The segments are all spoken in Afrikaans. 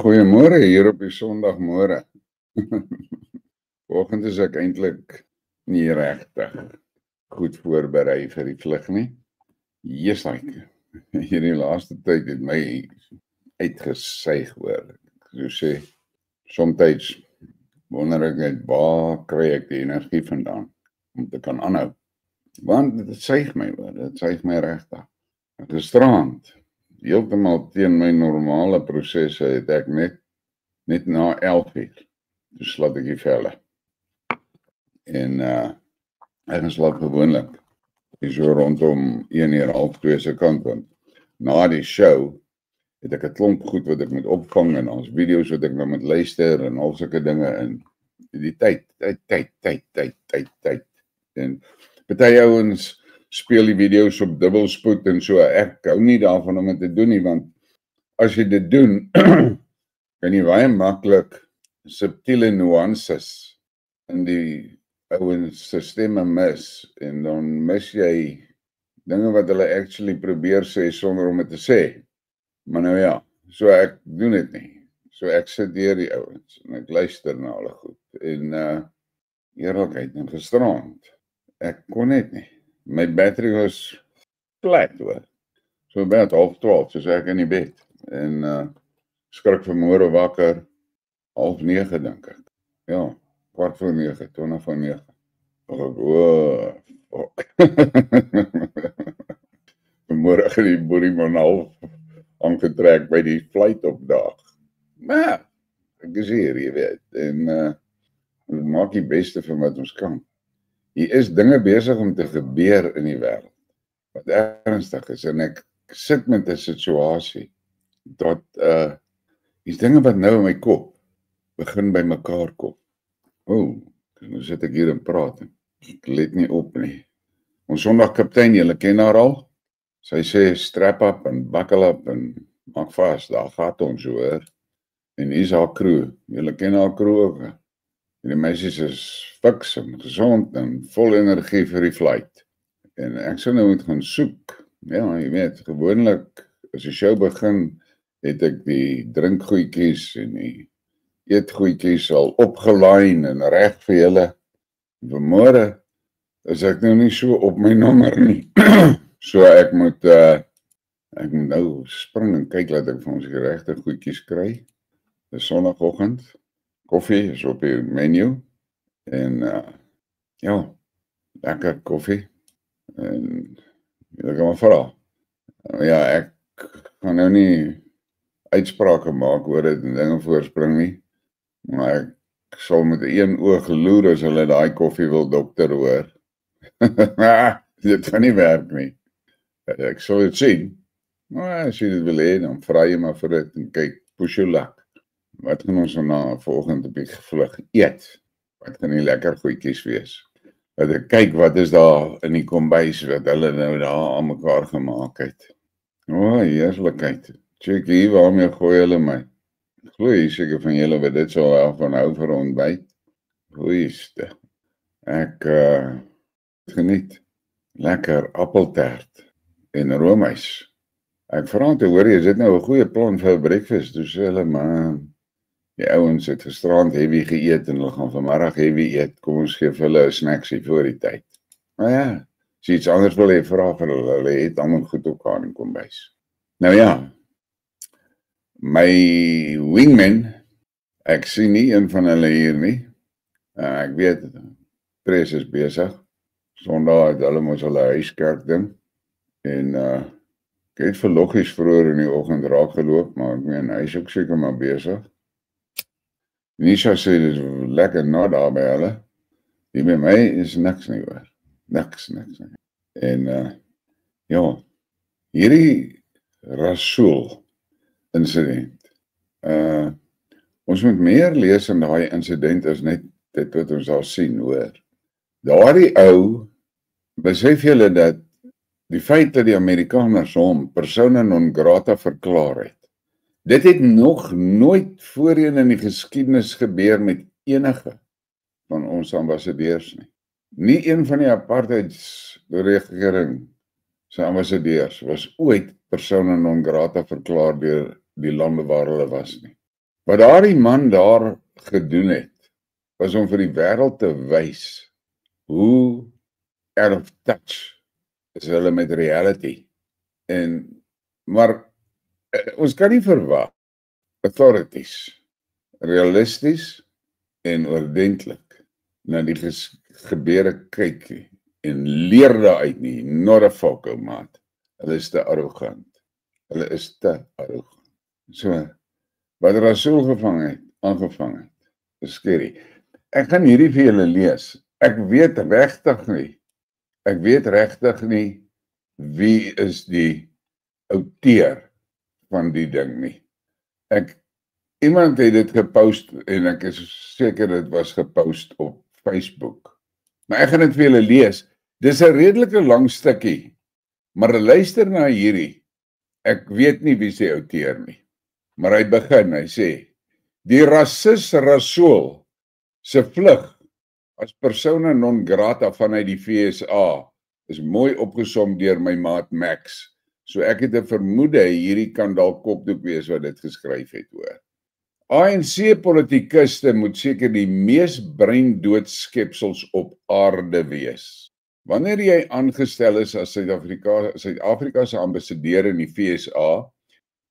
Goeiemôre hier op die Sondagmôre. Vanoggend is ek eintlik nie regtig goed voorberei vir die vlug nie. Hierdie laaste tyd het my uitgesuig hoor. So sê, soms wonder ek net waar kry ek die energie vandaan om te kan aanhou. Want dit suig my hoor, dit suig my regtig. Gisterand heeltemal teen my normale prosesse het ek net na 11 uur. Dus slaap ek die velle. En ek slaap gewoonlik. So rondom 1 uur, half 2 se kant. Want na die show het ek 'n klomp goed wat ek moet opvang en ons video's wat ek nou moet luister en al sulke dinge in die tyd. En party ouens speel die video's op dubbelspoed en so. Ek hou nie daarvan om dit te doen nie, want as jy dit doen, kan jy baie maklik subtiele nuances in die ouens se stemme mis, en dan mis jy dinge wat hulle actually probeer sê sonder om dit te sê. Maar nou ja, so ek doen dit nie. So ek sit deur die ouens en ek luister na hulle goed. En eerlikheid en gisterand, ek kon net nie. My battery was flat hoor. So about 11:30, soos ek in die bed. En skrik vanmôre wakker, 8:30 dink ek. Ja, 8:45, 20:09. Fuck. Vanmôre het die boerie man half aangetrek by die flight opdag. Maar ek is hier, jy weet. En maak die beste van wat ons kan. Hier is dinge besig om te gebeur in die wêreld wat ernstig is, en ek sit met 'n situasie dat die dinge wat nou in my kop begin by mekaar kom. Nou sit ek hier en praat en ek let nie op nie. Ons Sondagkaptein, julle ken haar al. Sy sê strap up en buckle up en maak vas, daar gaat ons hoor. En hier is haar crew, julle ken haar crew ook. En die meisies is fiks en gezond en vol energie vir die flight. En ek sou nou moet gaan soek. Ja, jy weet, gewoonlik as die show begin, het ek die drinkgoedjies en die eetgoedjies al opgelyn en reg vir julle. Vanmôre is ek nou nie so op my nommer nie. So ek moet nou spring en kyk dat ek vir ons die regte goedjies kry. Dis Sondagoggend. Koffie is op die menu. En ja, lekker koffie. En jy kan maar vra. Ja, ek gaan nou nie uitsprake maak oor dit en dinge voorspring nie. Maar ek sal met een oog loer as hulle daai koffie wil dokter hoor. Dit gaan nie werk nie. Ek sal dit sien. Maar as jy dit wil hê, dan vra jy maar vir dit en kyk, push your luck. Wat gaan ons na volgende op die vlug eet? Wat gaan die lekker goedjies wees? Dat ek kyk wat is daar in die kombuis wat hulle nou daar aan mekaar gemaak het. Heerlikheid. Check hier, waarmee gooi hulle my? Glo jy seker van julle wat dit sal wel van hou vir ontbyt? Goeieste. Ek geniet lekker appeltaart en roomys. Ek vra te hoor, is dit nou 'n goeie plan vir 'n breakfast? Toe sê hulle, man, die ouens het gisterand heavy geëet en hulle gaan vanmiddag heavy eet. Kom ons gee vir hulle 'n snacksie voor die tyd. Maar ja, as jy iets anders wil hê, vra vir hulle het almal goed op kan in kombuis. Nou ja, my wingman, ek sien nie een van hulle hier nie. Ek weet, Pres is besig. Sondag het hulle mos hulle huiskerk ding. En ek het vir Loggies vroeër in die oggend raak geloop, maar ek meen, hy is ook seker maar besig. Nisha sê, dit is lekker na daar by hulle. Die by my is niks nie hoor. Niks nie. En ja, hierdie Rasool insident. Ons moet meer lees in daai insident as net dit wat ons daar sien, hoor. Daardie ou, besef julle dat die feit dat die Amerikaners hom persona non grata verklaar het, dit het nog nooit voorheen in die geskiedenis gebeur met enige van ons ambassadeurs nie. Nie een van die apartheidsregering se ambassadeurs was ooit persona non grata verklaar deur die lande waar hulle was nie. Wat daardie man daar gedoen het, was om vir die wêreld te wys hoe out of touch is hulle met reality. Maar ons kan nie verwag authorities realisties en oordentlik na die gebeure kyk en leer daaruit nie, not a focal maat. Hulle is te arrogant. Hulle is te arrogant. So, wat Rasool aangevang het, is skerry. Ek gaan hierdie vir julle lees. Ek weet regtig nie wie is die outeur van die ding nie. Iemand het dit gepost en ek is seker dit was gepost op Facebook. Maar ek gaan dit vir julle lees. Dis 'n redelike lang stukkie, maar luister na hierdie. Ek weet nie wie se outeur nie. Maar hy sê, die rasis Rasool se vlug as persona non grata vanuit die VSA is mooi opgesom deur my maat Max. So ek het 'n vermoede hierdie kan dalk kopdoek wees wat dit geskryf het, hoor. ANC-politikuste moet seker die mees breindood skepsels op aarde wees. Wanneer jy aangestel is as Suid-Afrika se ambassadeur in die VSA,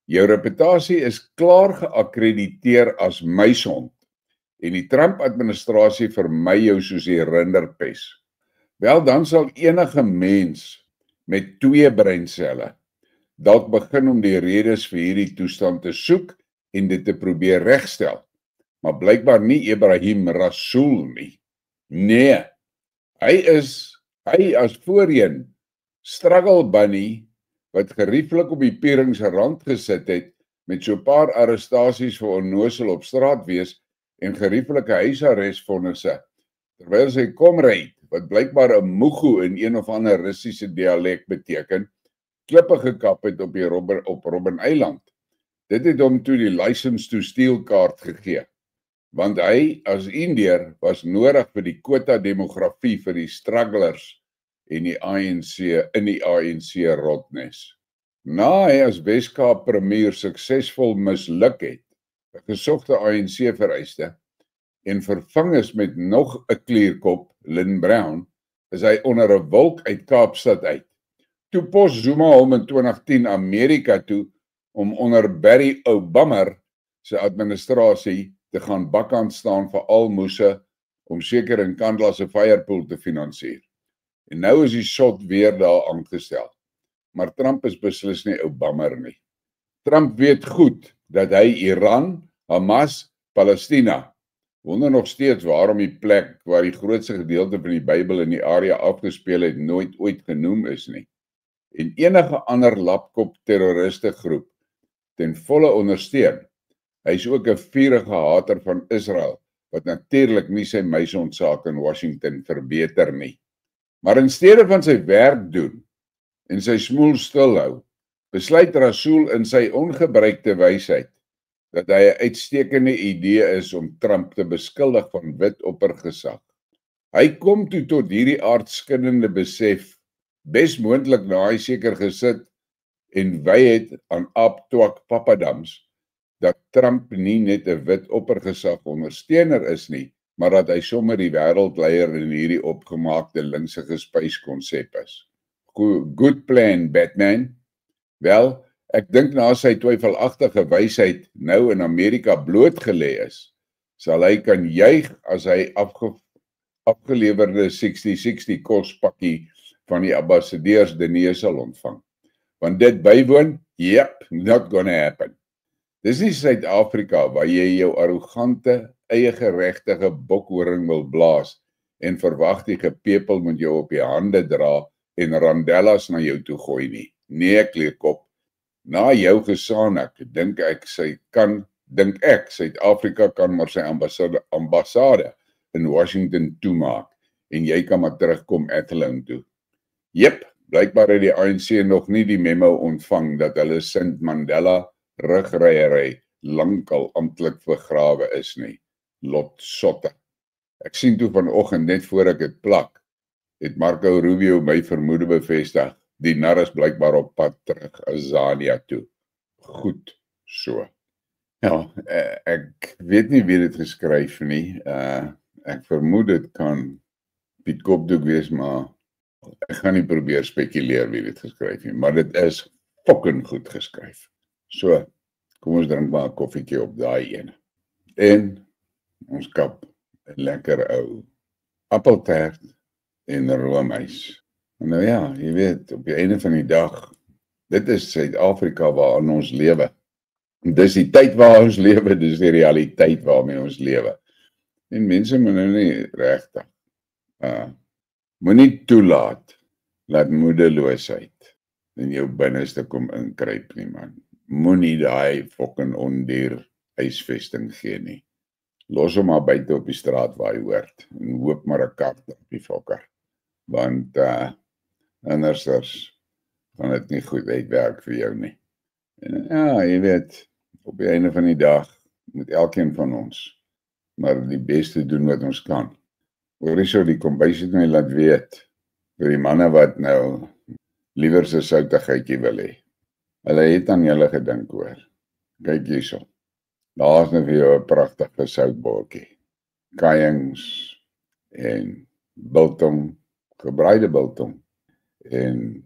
jou reputasie is klaar geakkrediteer as muishond en die Trump-administrasie vermy jou soos die rinderpes. Wel, dan sal enige mens met 2 breinselle dalk begin om die redes vir hierdie toestand te soek en dit te probeer regstel. Maar blykbaar nie Ebrahim Rasool nie. Nee, hy as voorheen struggle bunny wat gerieflik op die pieringsrand gesit het met so 'n paar arrestasies vir onnosel op straat wees en gerieflike huisarresvonnisse, terwyl sy comrade, wat blykbaar 'n mugu in een of ander Russiese dialek beteken, klippe gekap het op Robben Eiland. Dit het hom toe die license to steal kaart gegee, want hy as Indiër was nodig vir die quota demografie vir die strugglers en die ANC in die ANC rotnes. Na hy as Weskaap premier suksesvol misluk het, 'n gesogte ANC vereiste en vervang is met nog 'n klierkop, Lynn Brown, is hy onder 'n wolk uit Kaapstad uit. Toe pos Zuma hom in 2010 Amerika toe om onder Barry Obama se administrasie te gaan bakkant staan vir almoese om seker in Kandla se firepool te finansier. En nou is die shot weer daar aangestel. Maar Trump is beslis nie Obama nie. Trump weet goed dat hy Iran, Hamas, Palestina, wonder nog steeds waarom die plek waar die grootste gedeelte van die Bybel in die area afgespeel het nooit ooit genoem is nie. En enige ander lapkop terroriste groep ten volle ondersteun. Hy is ook 'n vurige hater van Israel, wat natuurlik nie sy muisondsaak in Washington verbeter nie. Maar in steede van sy werk doen en sy smoel stilhou, besluit Rasool in sy ongebruikte wysheid dat hy 'n uitstekende idee is om Trump te beskuldig van wit oppergesag. Hy kom toe tot hierdie aardskuddende besef, bes moontlik na hy seker gesit en wy het aan Aap Twak Papadams, dat Trump nie net 'n wit oppergesag ondersteuner is nie, maar dat hy sommer die wêreldleier in hierdie opgemaakte linkse gespyskonsep is. Good plan, Batman. Wel, ek dink na sy twyfelagtige wysheid nou in Amerika blootgelê is, sal hy kan juig as hy afgelewerde 60-60 kospakkie van die ambassadeurs Dene sal ontvang. Want dit bywoon, yep, not gonna happen. Dis nie Suid-Afrika waar jy jou arrogante, eie geregtige bokhoring wil blaas en verwag die gepepel moet jou op die hande dra en randellas na jou toe gooi nie. Nee, kleerkop. Na jou gesanik, dink ek Suid-Afrika kan maar sy ambassade in Washington toemaak en jy kan maar terugkom Athlone toe. Jep, blykbaar het die ANC nog nie die memo ontvang dat hulle Sint Mandela rugryery lankal amptelik begrawe is nie. Lot sotte. Ek sien toe vanoggend net voor ek dit plak, het Marco Rubio my vermoede bevestig. Die nar is blykbaar op pad terug Azania toe. Goed so. Ja, ek weet nie wie dit geskryf nie. Ek vermoed dit kan Piet Kopdoek wees, maar ek gaan nie probeer spekuleer wie dit geskryf nie, maar dit is fucking goed geskryf. So, kom ons drink maar 'n koffietjie op daai ene. En ons kap 'n lekker ou appeltaart en roomys. Nou ja, jy weet, op die einde van die dag, dit is Suid-Afrika waarin ons lewe. Dis die tyd waar ons lewe, dis die realiteit waarmee ons lewe. En mense moet nou nie regtig moenie toelaat dat moedeloosheid in jou binneste kom inkruip nie, man. Moenie daai fucking ondier huisvesting gee nie. Los hom maar buite op die straat waar hy hoort en hoop maar 'n kat op die fokker. Want anders gaan dit nie goed uitwerk vir jou nie. En ja, jy weet, op die einde van die dag moet elkeen van ons maar die beste doen wat ons kan. Hoorie so, die kombuis het my laat weet, vir die manne wat nou liewer so soutigheidjie wil hê. Hulle het aan julle gedink hoor. Kyk hierso. Daar is nou vir jou 'n pragtige soutbordjie. Kajings en biltong, gebraaide biltong en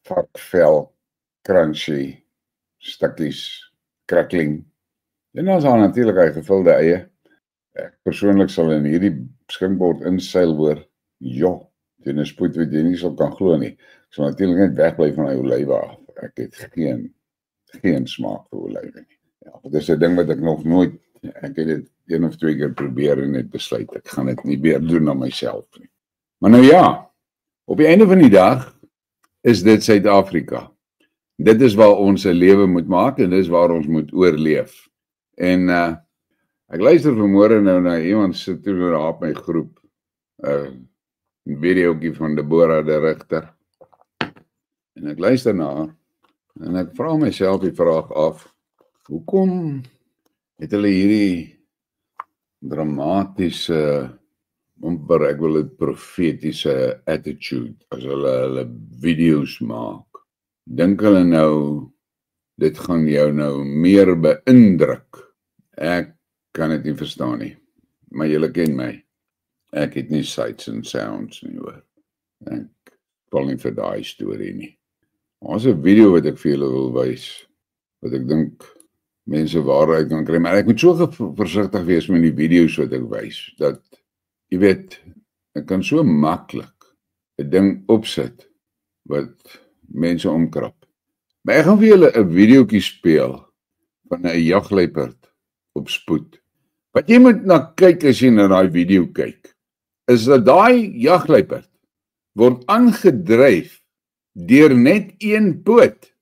varkvel, crunchy, stukkies, crackling. En dan is daar natuurlik hy gevulde eie. Ek persoonlik sal in hierdie skinkbord inseil hoor, ja, teen 'n spoed wat jy nie sal kan glo nie. Ek sal natuurlik net wegbly van hy olywe af. Ek het geen smaak vir olywe nie. Ja, dit is 'n ding wat ek nog nooit, ek het dit 1 of 2 keer probeer en net besluit, ek gaan dit nie weer doen aan myself nie. Maar nou ja, op die einde van die dag is dit Suid-Afrika. Dit is waar ons 'n lewe moet maak en dis waar ons moet oorleef. En ek luister vanmôre nou na iemand sit toe daar op my groep, 'n videoetjie van Deborah de Rigter. En ek luister na haar en ek vra myself die vraag af, hoekom het hulle hierdie dramatiese, amper ek wil dit profetiese attitude as hulle video's maak? Dink hulle nou, dit gaan jou nou meer beïndruk? Ek kan dit nie verstaan nie, maar julle ken my. Ek het nie sights and sounds nie hoor. Ek val nie vir daai storie nie. Ons 'n video wat ek vir julle wil wys, wat ek dink mense waaruit kan kry, maar ek moet so versigtig wees met die video's wat ek wys, dat, jy weet, ek kan so maklik 'n ding opsit, wat mense omkrap. Maar ek gaan vir julle 'n videoetjie speel, van 'n jagluiperd op spoed. Wat jy moet na kyk as jy na daai video kyk, is dat daai jagluiperd word aangedryf deur net een poot.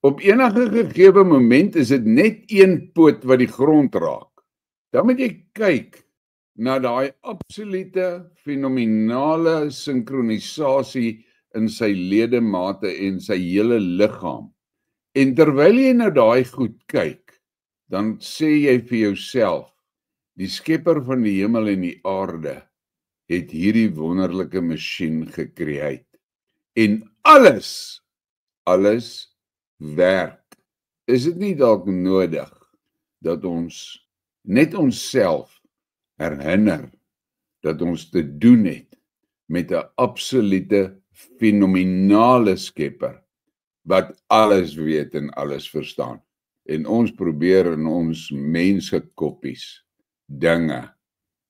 Op enige gegeewe moment is dit net een poot wat die grond raak. Dan moet jy kyk na daai absolute fenominale sinkronisasie in sy ledemate en sy hele liggaam. En terwyl jy na daai goed kyk, dan sê jy vir jouself, die skepper van die hemel en die aarde het hierdie wonderlike masjien gecreate. En alles werk. Is dit nie dalk nodig dat ons net onsself herinner dat ons te doen het met 'n absolute fenominale skepper wat alles weet en alles verstaan. En ons probeer in ons menskoppies dinge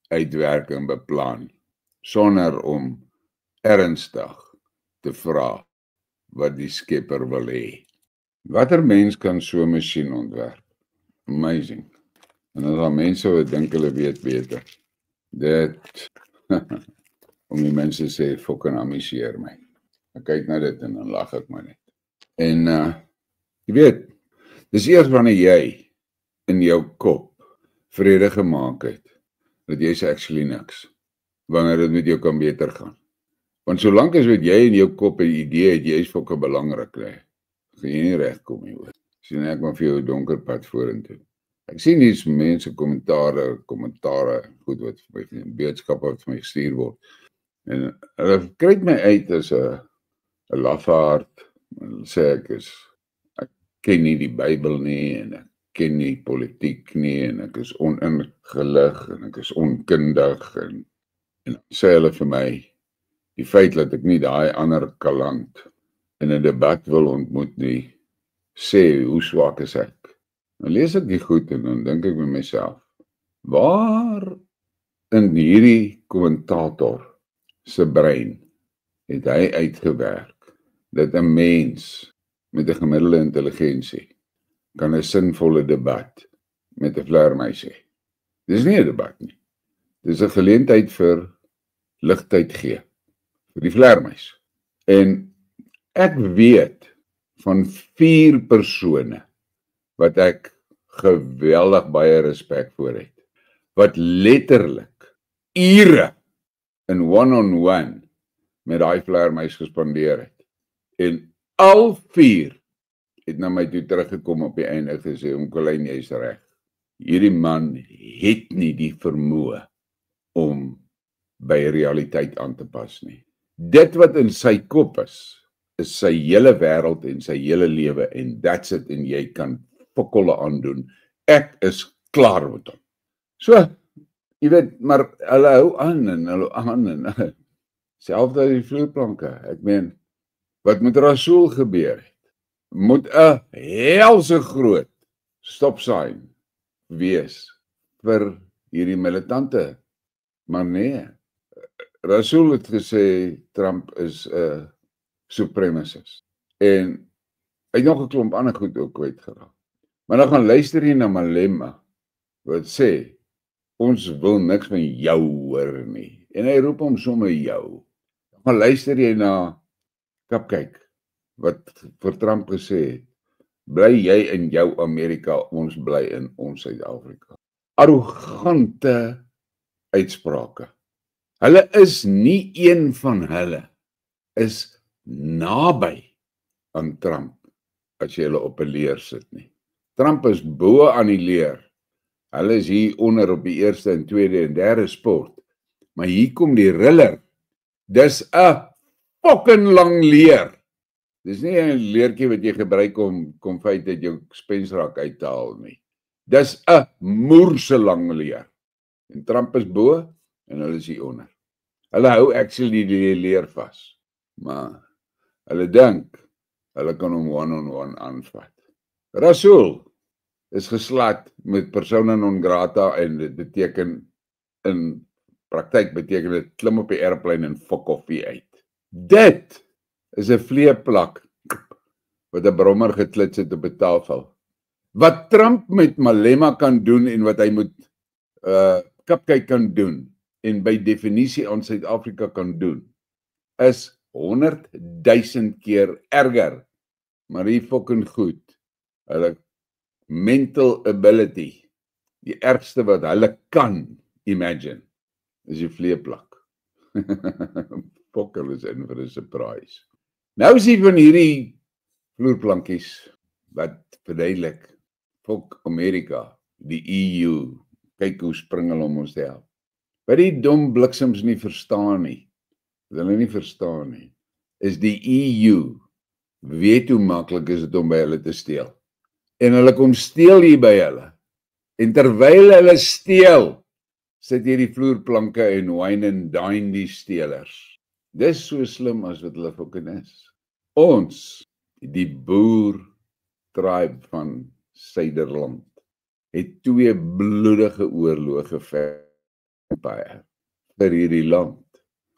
uitwerk en beplan sonder om ernstig te vra wat die skepper wil hê. Watter mens kan so 'n masjien ontwerp? Amazing. En as daar mense wat dink hulle weet beter. Dit om die mense sê fucking amuseer my. Ek kyk na dit en dan lag ek maar net. En jy weet, Dis eers wanneer jy in jou kop vrede gemaak het, dat jy sê actually niks, wanneer dit met jou kan beter gaan. Want solank as wat jy in jou kop 'n idee het, jy is fokke belangrik, gaan jy nie regkom nie hoor. Sien ek maar vir jou 'n donker pad vorentoe. Ek sien dis mense kommentaare, goed wat vir my, boodskappe wat vir my gestuur word. En hulle kry my uit as 'n lafaard. Hulle sê ek ken nie die Bybel nie en ek ken nie politiek nie en ek is oningelig en ek is onkundig en dan sê hulle vir my die feit dat ek nie daai ander kaland in 'n debat wil ontmoet nie, sê hoe swak is ek. Dan lees ek die goed en dan dink ek by myself, waar in hierdie kommentator se brein het hy uitgewerk dat 'n mens met 'n gemiddelde intelligensie kan 'n sinvolle debat met 'n vleermuis hê. Dis nie 'n debat nie. Dis 'n geleentheid vir ligtyd gee vir die vleermuis. En ek weet van 4 persone wat ek geweldig baie respek voor het, wat letterlik ure in one-on-one met daai vleermuis gespandeer het. En al 4 het na my toe teruggekom op die einde gesê, Colleen, jy's reg. Hierdie man het nie die vermoë om by realiteit aan te pas nie. Dit wat in sy kop is sy hele wêreld en sy hele lewe en that's it en jy kan fokkolle aandoen. Ek is klaar met hom. So, jy weet, maar hulle hou aan en selfs die vloerplanke. Ek meen, wat met Rasool gebeur het, moet 'n helse groot stopsign wees vir hierdie militante. Maar nee, Rasool het gesê Trump is 'n supremacist. En hy het nog 'n klomp ander goed ook kwyt geraak. Maar dan gaan luister jy na Malema wat sê ons wil niks met jou hoor nie. En hy roep hom sommer jou. Dan gaan luister jy na Kapkyk wat vir Trump gesê het, bly jy in jou Amerika, ons bly in ons Suid-Afrika. Arrogante uitsprake. Hulle is nie een van hulle is naby aan Trump as jy hulle op 'n leer sit nie. Trump is bo aan die leer. Hulle is hier onder op die eerste en tweede en derde sport. Maar hier kom die riller. Dis 'n fucking lang leer. Dis nie 'n leertjie wat jy gebruik om konfyt uit jou spensrak uit te haal nie. Dis 'n moerse lang leer. En Trump is bo en hulle is hier onder. Hulle hou actually die leer vas. Maar hulle dink hulle kan hom one-on-one aanvat. Rasool is geslat met persona non grata en dit beteken in praktyk beteken dit klim op die airplane en fuck off hier uit. Dit is 'n vleeplak wat 'n brommer geklits het op 'n tafel. Wat Trump met Malema kan doen en wat hy met Kapkyk kan doen en by definisie aan Suid-Afrika kan doen, is 100,000 keer erger. Maar die fucking goed, hulle mental ability, die ergste wat hulle kan imagine, is die vleeplak. Fok, hulle is in vir 'n surprise. Nou is hier van hierdie vloerplankies wat verduidelik, fok Amerika, die EU, kyk hoe spring hulle om ons te help. Wat die dom bliksems nie verstaan nie, wat hulle nie verstaan nie, is die EU weet hoe maklik is dit om by hulle te steel. En hulle kom steel hier by hulle. En terwyl hulle steel, sit hier die vloerplanke en wine and dine die steelers. Dis so slim as wat hulle fucking is. Ons, die boer tribe van Suiderland, het 2 bloedige oorloë geveg vir hierdie land.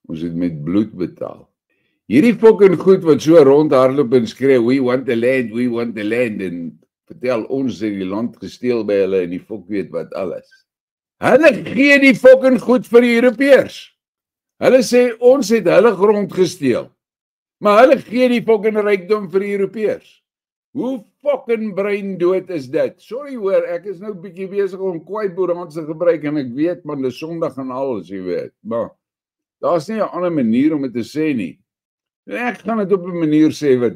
Ons het met bloed betaal. Hierdie fucking goed wat so rondhardloop en skree, we want the land, en vertel ons het die land gesteel by hulle en die fok weet wat alles. Hulle gee die fucking goed vir die Europeërs. Hulle sê ons het hulle grond gesteel. Maar hulle gee die fucking rykdom vir die Europeërs. Hoe fucking brein dood is dit? Sorry hoor, ek is nou bietjie besig om kwaai boerans te gebruik en ek weet man, dis Sondag en alles, jy weet. Maar daar's nie 'n ander manier om dit te sê nie. Ek gaan dit op 'n manier sê wat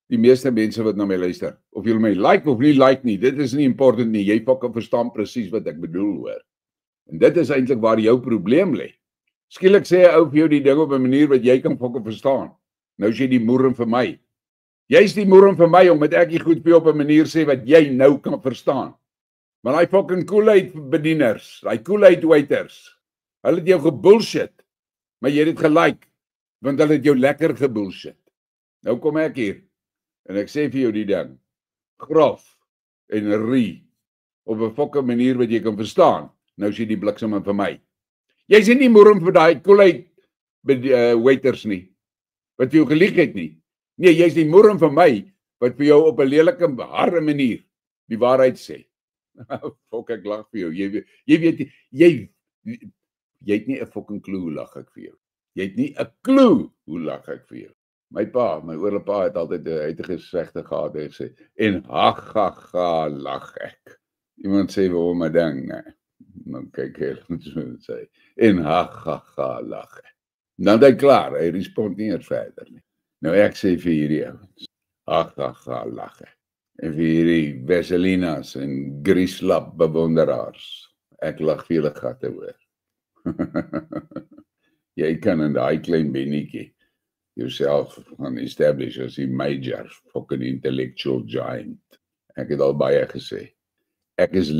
die meeste mense wat na my luister, of jy my like of nie like nie, dit is nie important nie. Jy fucking verstaan presies wat ek bedoel hoor. En dit is eintlik waar jou probleem lê. Skielik sê 'n ou vir jou die ding op 'n manier wat jy kan fucking verstaan. Nou is jy die moerum vir my. Jy's die moerum vir my omdat ek die goed vir jou op 'n manier sê wat jy nou kan verstaan. Maar daai fucking Kool-Aid bedieners, daai Kool-Aid waiters, hulle het jou gebullshit. Maar jy het dit gelike, want hulle het jou lekker gebullshit. Nou kom ek hier en ek sê vir jou die ding, grof en rie op 'n fucking manier wat jy kan verstaan. Nou is jy die bliksem vir my. Jy's nie moerum vir daai Kool-Aid waiters nie, wat vir jou gelieg het nie. Nee, jy's die moerum vir my, wat vir jou op 'n lelike, harde manier die waarheid sê. Fok, ek lag vir jou. Jy weet, jy het nie 'n fucking klou hoe lag ek vir jou. Jy het nie 'n klou hoe lag ek vir jou. My oorlepa het altyd 'n uitige gesegde gehad, hy sê, en ha lag ek. Iemand sê vir hom 'n ding, nee. Dan kyk hy en sê, en ha lag ek. Dan het hy klaar, hy respond nie eers verder nie. Nou ek sê vir hierdie ouens, ha lag ek. En vir hierdie Veselinas en Grieslap bewonderaars, ek lag vir julle gatte hoor. Jy kan in daai klein bennetjie jouself gaan establish as die major fucking intellectual giant. Ek het al baie gesê. Ek is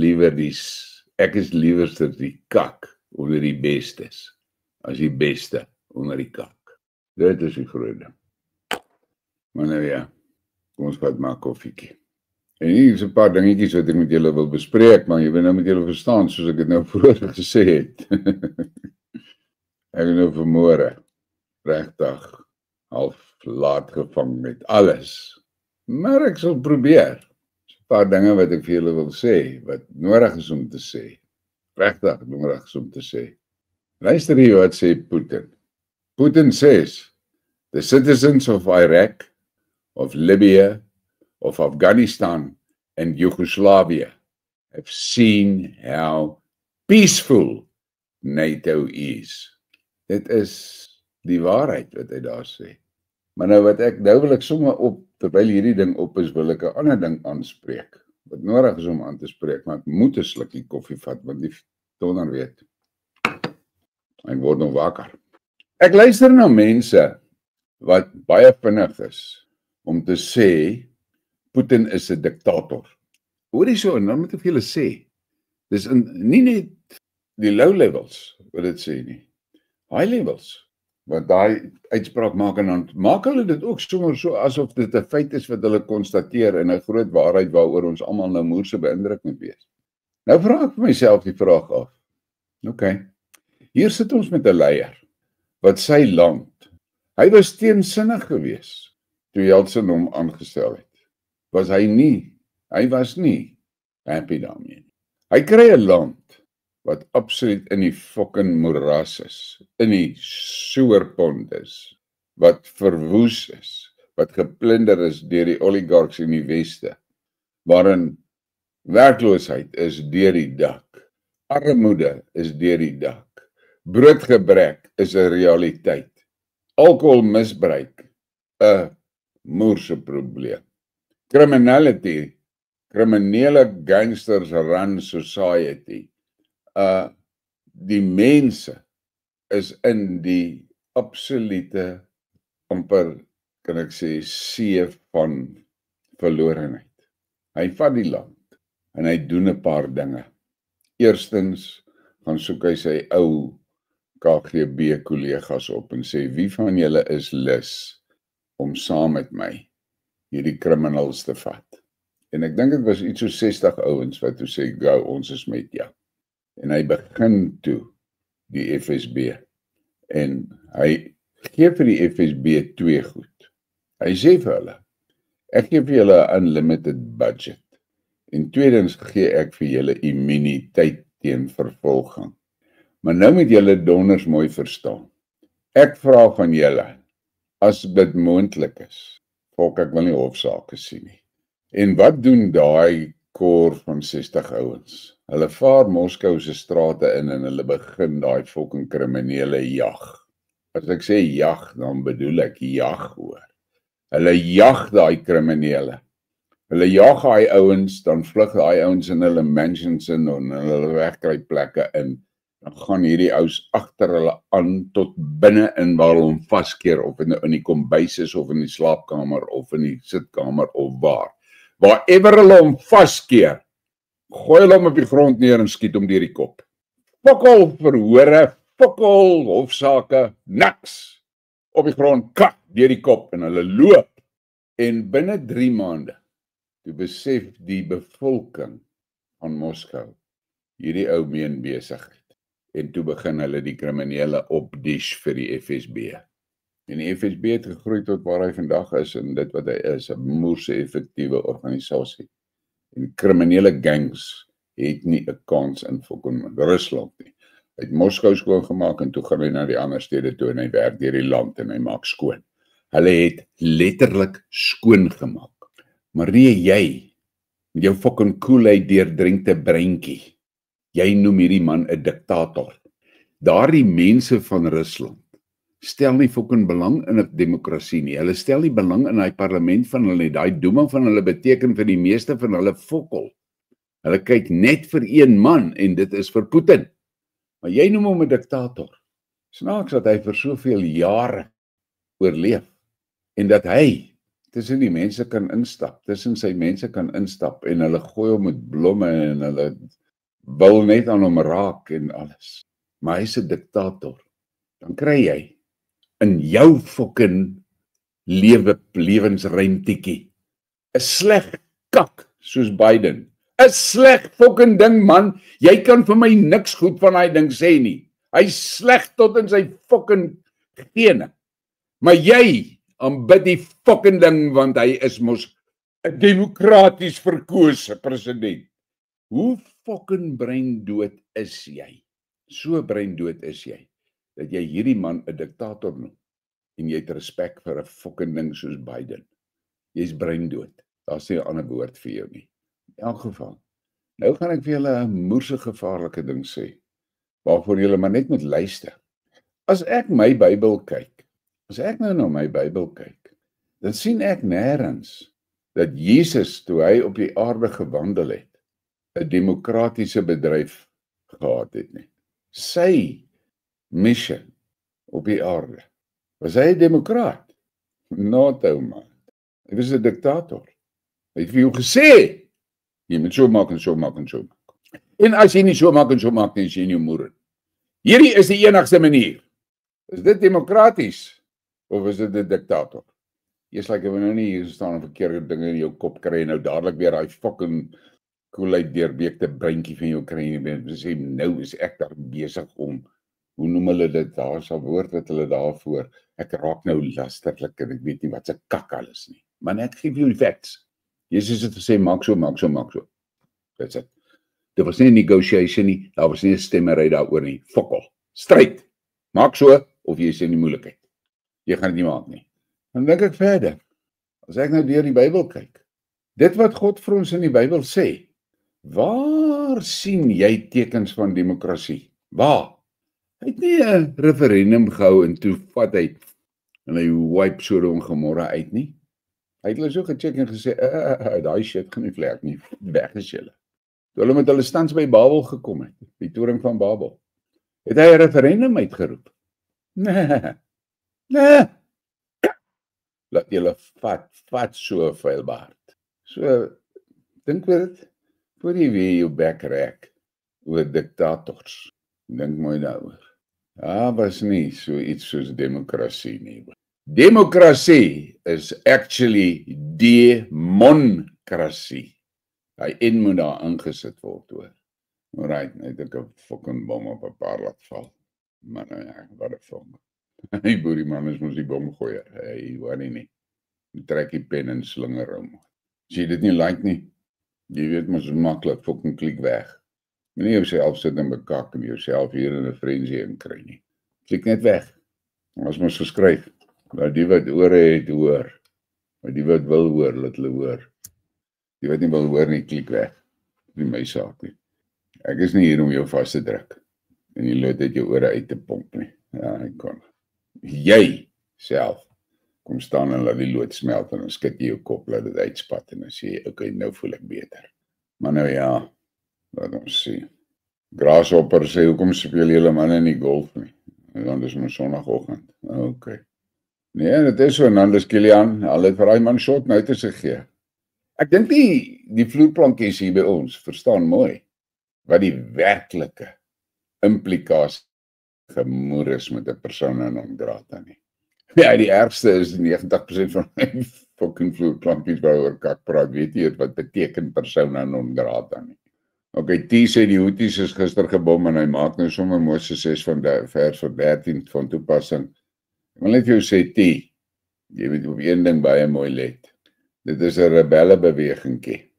liewerster die kak onder die bestes as die beste onder die kak. Dit is die groot ding. Maar nou ja, kom ons vat maar koffiekie. En hier is 'n paar dingetjies wat ek met julle wil bespreek, maar jy wil nou met julle verstaan, soos ek dit nou vroeër gesê het. Ek het nou vanmôre regtig half laat gevang met alles. Maar ek sal probeer. 'n Paar dinge wat ek vir julle wil sê, wat nodig is om te sê. Regtig nodig is om te sê. Luister hier wat sê Putin. Putin says, the citizens of Iraq, of Libya, of Afghanistan and Yugoslavia have seen how peaceful NATO is. Dit is die waarheid wat hy daar sê. Maar nou wil ek sommer op, terwyl hierdie ding op is, wil ek 'n ander ding aanspreek, wat nodig is om aan te spreek, maar ek moet 'n slukkie koffie vat, want die donder weet. Hy word nog wakker. Ek luister na mense wat baie vinnig is om te sê, Putin is 'n diktator. Hoorie so, en dan moet ek vir julle sê, dis nie net die low levels wat dit sê nie, high levels, wat daai uitspraak maak, en dan maak hulle dit ook sommer so asof dit 'n feit is wat hulle konstateer en 'n groot waarheid waaroor ons almal nou moerse beïndruk moet wees. Nou vra ek vir myself die vraag af. Okay, hier sit ons met 'n leier wat sy land, hy was teensinnig geweest toe Jeltsin hom aangestel het. Hy was nie happy daarmee nie. Hy kry 'n land wat absoluut in die fucking moeras is, in die soerpond is, wat verwoes is, wat geplunder is deur die oligarks in die weste, waarin werkloosheid is deur die dak, armoede is deur die dak, broodgebrek is 'n realiteit, alkoholmisbruik 'n moerse probleem, kriminele gangsters run society. Die mense is in die absolute, amper kan ek sê, see van verlorenheid. Hy vat die land en hy doen 'n paar dinge. Eerstens gaan soek hy sy ou KGB kollegas op en sê, wie van julle is lus om saam met my hierdie criminals te vat? En ek dink dit was iets so 60 ouens wat toe sê, go, ons is met jou. En hy begin toe die FSB. En hy gee vir die FSB 2 goed. Hy sê vir hulle, ek gee vir julle 'n unlimited budget. En tweedens gee ek vir julle immuniteit teen vervolging. Maar nou moet julle donders mooi verstaan. Ek vra van julle, as dit moontlik is, ek wil nie hofsaake sien nie. En wat doen daai koor van 60 ouens? Hulle vaar Moskou se strate in en hulle begin daai fucking kriminele jag. As ek sê jag, dan bedoel ek jag hoor. Hulle jag daai kriminele. Hulle jag daai ouens, dan vlug daai ouens in hulle mansions in en hulle wegkry plekke in. Dan gaan hierdie ouens agter hulle aan tot binne in waar hulle hom vaskeer of in die kombuis is of in die slaapkamer of in die sitkamer of waar. Waarever hulle hom vaskeer, gooi hulle hom op die grond neer en skiet hom deur die kop. Fokol verhore, fokol hofsaake, niks. Op die grond, kak, deur die kop en hulle loop. En binne 3 maande, toe besef die bevolking van Moskou, hierdie ou meen besigheid. En toe begin hulle die kriminele opdish vir die FSB. En die FSB het gegroei tot waar hy vandag is en dit wat hy is, 'n moerse effektiewe organisasie. En kriminele gangs het nie 'n kans in fucking Rusland nie. Hy het Moskou skoon gemaak en toe gaan hy na die ander stede toe en hy werk deur die land en hy maak skoon. Hulle het letterlik skoon gemaak. Maar nee, jy, met jou fucking Kool-Aid deurdrinkte breintjie, jy noem hierdie man 'n diktator. Daardie mense van Rusland stel nie fucking belang in 'n demokrasie nie. Hulle stel nie belang in daai parlement van hulle nie. Daai Duma van hulle beteken vir die meeste van hulle fokol. Hulle kyk net vir een man en dit is vir Putin. Maar jy noem hom 'n diktator. Snaaks dat hy vir soveel jare oorleef en dat hy tussen die mense kan instap, tussen sy mense kan instap en hulle gooi hom met blomme en hulle wil net aan hom raak en alles. Maar hy's 'n diktator. Dan kry jy in jou fucking lewensruimtetjie 'n sleg kak soos Biden. 'n Sleg fucking ding man, jy kan vir my niks goed van daai ding sê nie. Hy's sleg tot in sy fucking gene. Maar jy aanbid die fucking ding want hy is mos 'n demokraties verkose president. Hoe fucking breindood is jy? So breindood is jy dat jy hierdie man 'n diktator noem en jy het respek vir 'n fucking ding soos Biden. Jy's breindood. Daar's nie 'n ander woord vir jou nie. In elk geval. Nou gaan ek vir julle 'n moerse gevaarlike ding sê, waarvoor julle maar net moet luister. As ek my Bybel kyk, as ek nou na my Bybel kyk, dan sien ek nêrens dat Jesus, toe hy op die aarde gewandel het, 'n demokratiese bedryf gehad het nie. Sy mission op die aarde, was hy 'n demokraat? Nou man. Hy was 'n diktator. Hy het vir jou gesê, jy moet so maak en so maak en so maak. En as jy nie so maak en so maak nie, is jy nie moer. Hierdie is die enigste manier. Is dit demokraties of is dit 'n diktator? Jy's like, ek wil nou nie hier staan en verkeerde dinge in jou kop kry en nou dadelik weer daai fucking Kool-Aid deurbeekte breintjie van jou kry en sê, nou is ek daar besig om, hoe noem hulle dit, daar's 'n woord wat hulle daarvoor, ek raak nou lasterlik en ek weet nie wat se kak alles nie. Maar ek gee vir jou die facts. Jesus het gesê, maak so, maak so, maak so. That's it. Dit was nie 'n negotiation nie, daar was nie 'n stemmery daaroor nie. Fokol. Stryd. Maak so, of jy is in die moeilikheid. Jy gaan dit nie maak nie. Dan dink ek verder. As ek nou deur die Bybel kyk, dit wat God vir ons in die Bybel sê, waar sien jy tekens van demokrasie? Waar? Hy het nie 'n referendum gehou en toe vat hy en hy wipe Sodom en Gomorra uit nie. Hy het hulle so gecheck en gesê, daai shit gaan nie vlek nie, weg is julle. Toe hulle met hulle stands by Babel gekom het, die toring van Babel, het hy 'n referendum uitgeroep. Nee. Laat julle vat so vuil baard. So, dink oor dit, voor jy weer jou bek rek oor diktators. Dink mooi daaroor. Was nie so iets soos demokrasie nie. Demokrasie is actually demonkrasie. Hy moet daar ingesit word hoor. Alright, net ek 'n fucking bom op 'n paar laat val. Maar nou ja, wat 'n film. Die boerie man is mos die bomgooier. Hy worry nie. Trek die pen en slinger hom. As jy dit nie like nie, jy weet mos maklik fucking klik weg. Moenie jouself sit en bekak en jouself hier in 'n frenzy inkry nie. Klik net weg. Ons mos geskryf. Dat die wat ore het hoor. Maar die wat wil hoor, laat hulle hoor. Jy wat nie wil hoor nie, klik weg. Nie my saak nie. Ek is nie hier om jou vas te druk en die lood uit jou ore uit te pomp nie. Ja, ek kon. Jy self kom staan en laat die lood smelt en dan skud jy jou kop, laat dit uitspat en dan sê jy, okay, nou voel ek beter. Maar nou ja, laat ons sien. Grasshopper sê, hoekom speel julle manne nie golf nie? En dan is my sonnagoggend. Okay. Nee, dit is so, en dan is Kilian, hulle het vir hy man shot nou te sê gee. Ek dink die vloerplankies hier by ons verstaan mooi wat die werklike implikasie gemoer is met 'n persona non grata nie. Ja, die ergste is 90% van my fucking vloerplankies waaroor kak praat, weet jy wat beteken persona non grata nie. Okay, T sê die Houthis is gister gebom en hy maak nou sommer Moses 6 van vers van 13 van toepassing. Ek wil net vir jou sê T, jy moet op een ding baie mooi let. Dit is 'n rebellebewegingkie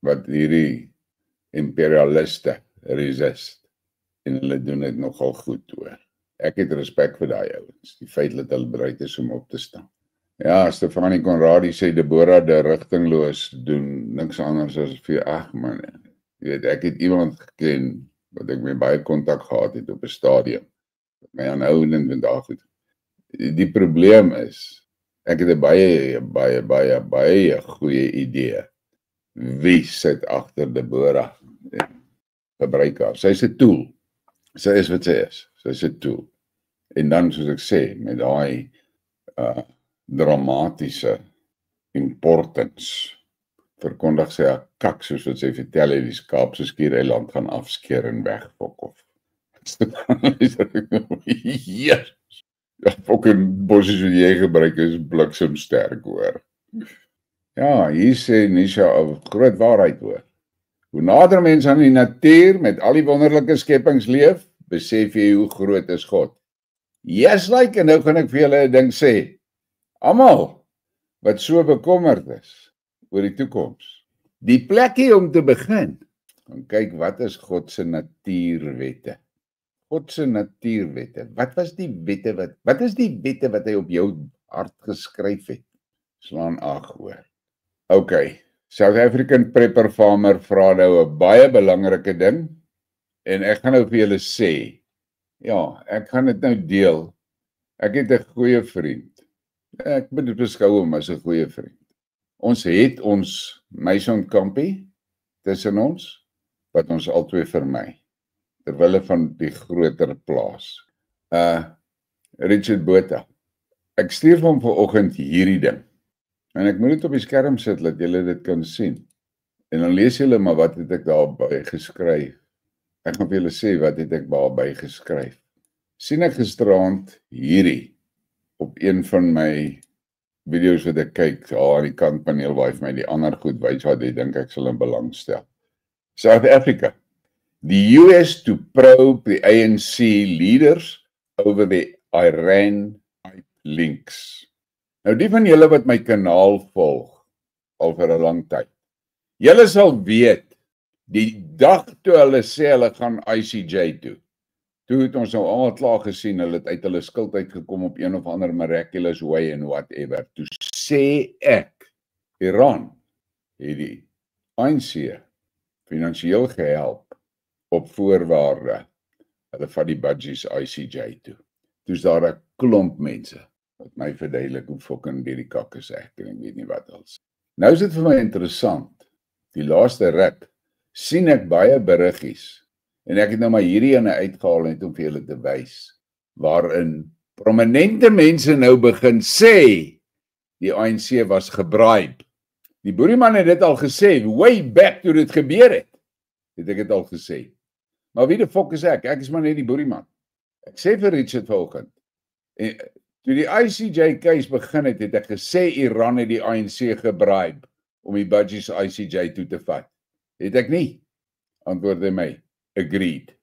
wat hierdie imperialiste resist en hulle doen dit nogal goed hoor. Ek het respek vir daai ouens, die feit dat hulle bereid is om op te staan. Ja, Stefanie Conradi sê Deborah de rigtingloos doen niks anders as vir ag man. Jy weet, ek het iemand geken wat ek met baie kontak gehad het op 'n stadium. My aanhoudend vandag goed. Die probleem is ek het 'n baie goeie idee. Wie sit agter Deborah? Gebruik haar. Sy's 'n tool. Sy is wat sy is. Sy's 'n tool. En dan soos ek sê, met daai dramatiese importance verkondig sy 'n kak soos wat sy vertel het die Kaapse skiereiland gaan afskeer en wegfok of. Ja, fucking bossies wat jy gebruik is bliksemsterk hoor. Ja, hier sê Nisha 'n groot waarheid hoor. Hoe nader mens aan die natuur met al die wonderlike skepings leef, besef jy hoe groot is God. Yes, like, en nou gaan ek vir julle 'n ding sê. Almal wat so bekommerd is oor die toekoms. Die plekkie om te begin. En kyk, wat is God se natuurwette? God se natuurwette. Wat is die wette wat hy op jou hart geskryf het? Slaan ag hoor. Okay. South African Prepper Farmer vra nou 'n baie belangrike ding en ek gaan nou vir julle sê, ja, ek gaan dit nou deel. Ek het 'n goeie vriend. Ek moet dit beskou hom as 'n goeie vriend. Ons het ons Mason Kampie tussen ons wat ons albei vermy terwille van die groter plaas. Richard Botha. Ek stuur vir hom vanoggend hierdie ding. En ek moet dit op die skerm sit dat julle dit kan sien. En dan lees julle maar wat het ek daarby geskryf. Ek gaan vir julle sê wat het ek daarby geskryf. Sien ek gisteraand hierdie op een van my video's wat ek kyk, aan die kantpaneel waar my die ander goed wys wat ek dink ek sal in belang stel. South Africa. The US to probe the ANC leaders over the Iran links. Nou die van julle wat my kanaal volg al vir 'n lang tyd. Julle sal weet die dag toe hulle sê hulle gaan ICJ toe. Toe het ons nou almal klaar gesien hulle het uit hulle skuld uitgekom op een of ander miraculous way and whatever. Toe sê ek Iran het die ANC finansiëel gehelp op voorwaarde hulle vat die budgies ICJ toe. Toe's daar 'n klomp mense wat my verduidelik hoe fucking die kak is ek en ek weet nie wat als. Nou is dit vir my interessant. Die laaste ruk sien ek baie beriggies en ek het nou maar hierdie ene uitgehaal net om vir julle te wys waarin prominente mense nou begin sê die ANC was gebribe. Die Boerieman het dit al gesê way back toe dit gebeur het. Het ek dit al gesê. Maar wie die fok is ek? Ek is maar net die Boerieman. Ek sê vir Richard vanoggend en toe die ICJ case begin het ek gesê Iran het die ANC gebribe om die budgies ICJ toe te vat. Het ek nie? Antwoord hy my. Agreed.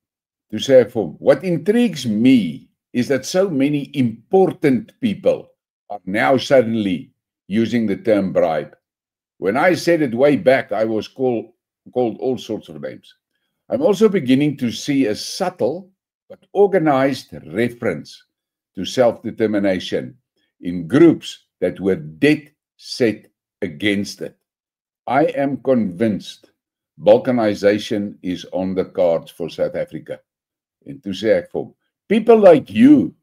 Toe sê ek vir hom, what intrigues me is that so many important people are now suddenly using the term bribe. When I said it way back, I was called all sorts of names. I'm also beginning to see a subtle but organized reference to self-determination in groups that were dead set against it. I am convinced balkanization is on the cards for South Africa. En toe sê ek vir hom, people like you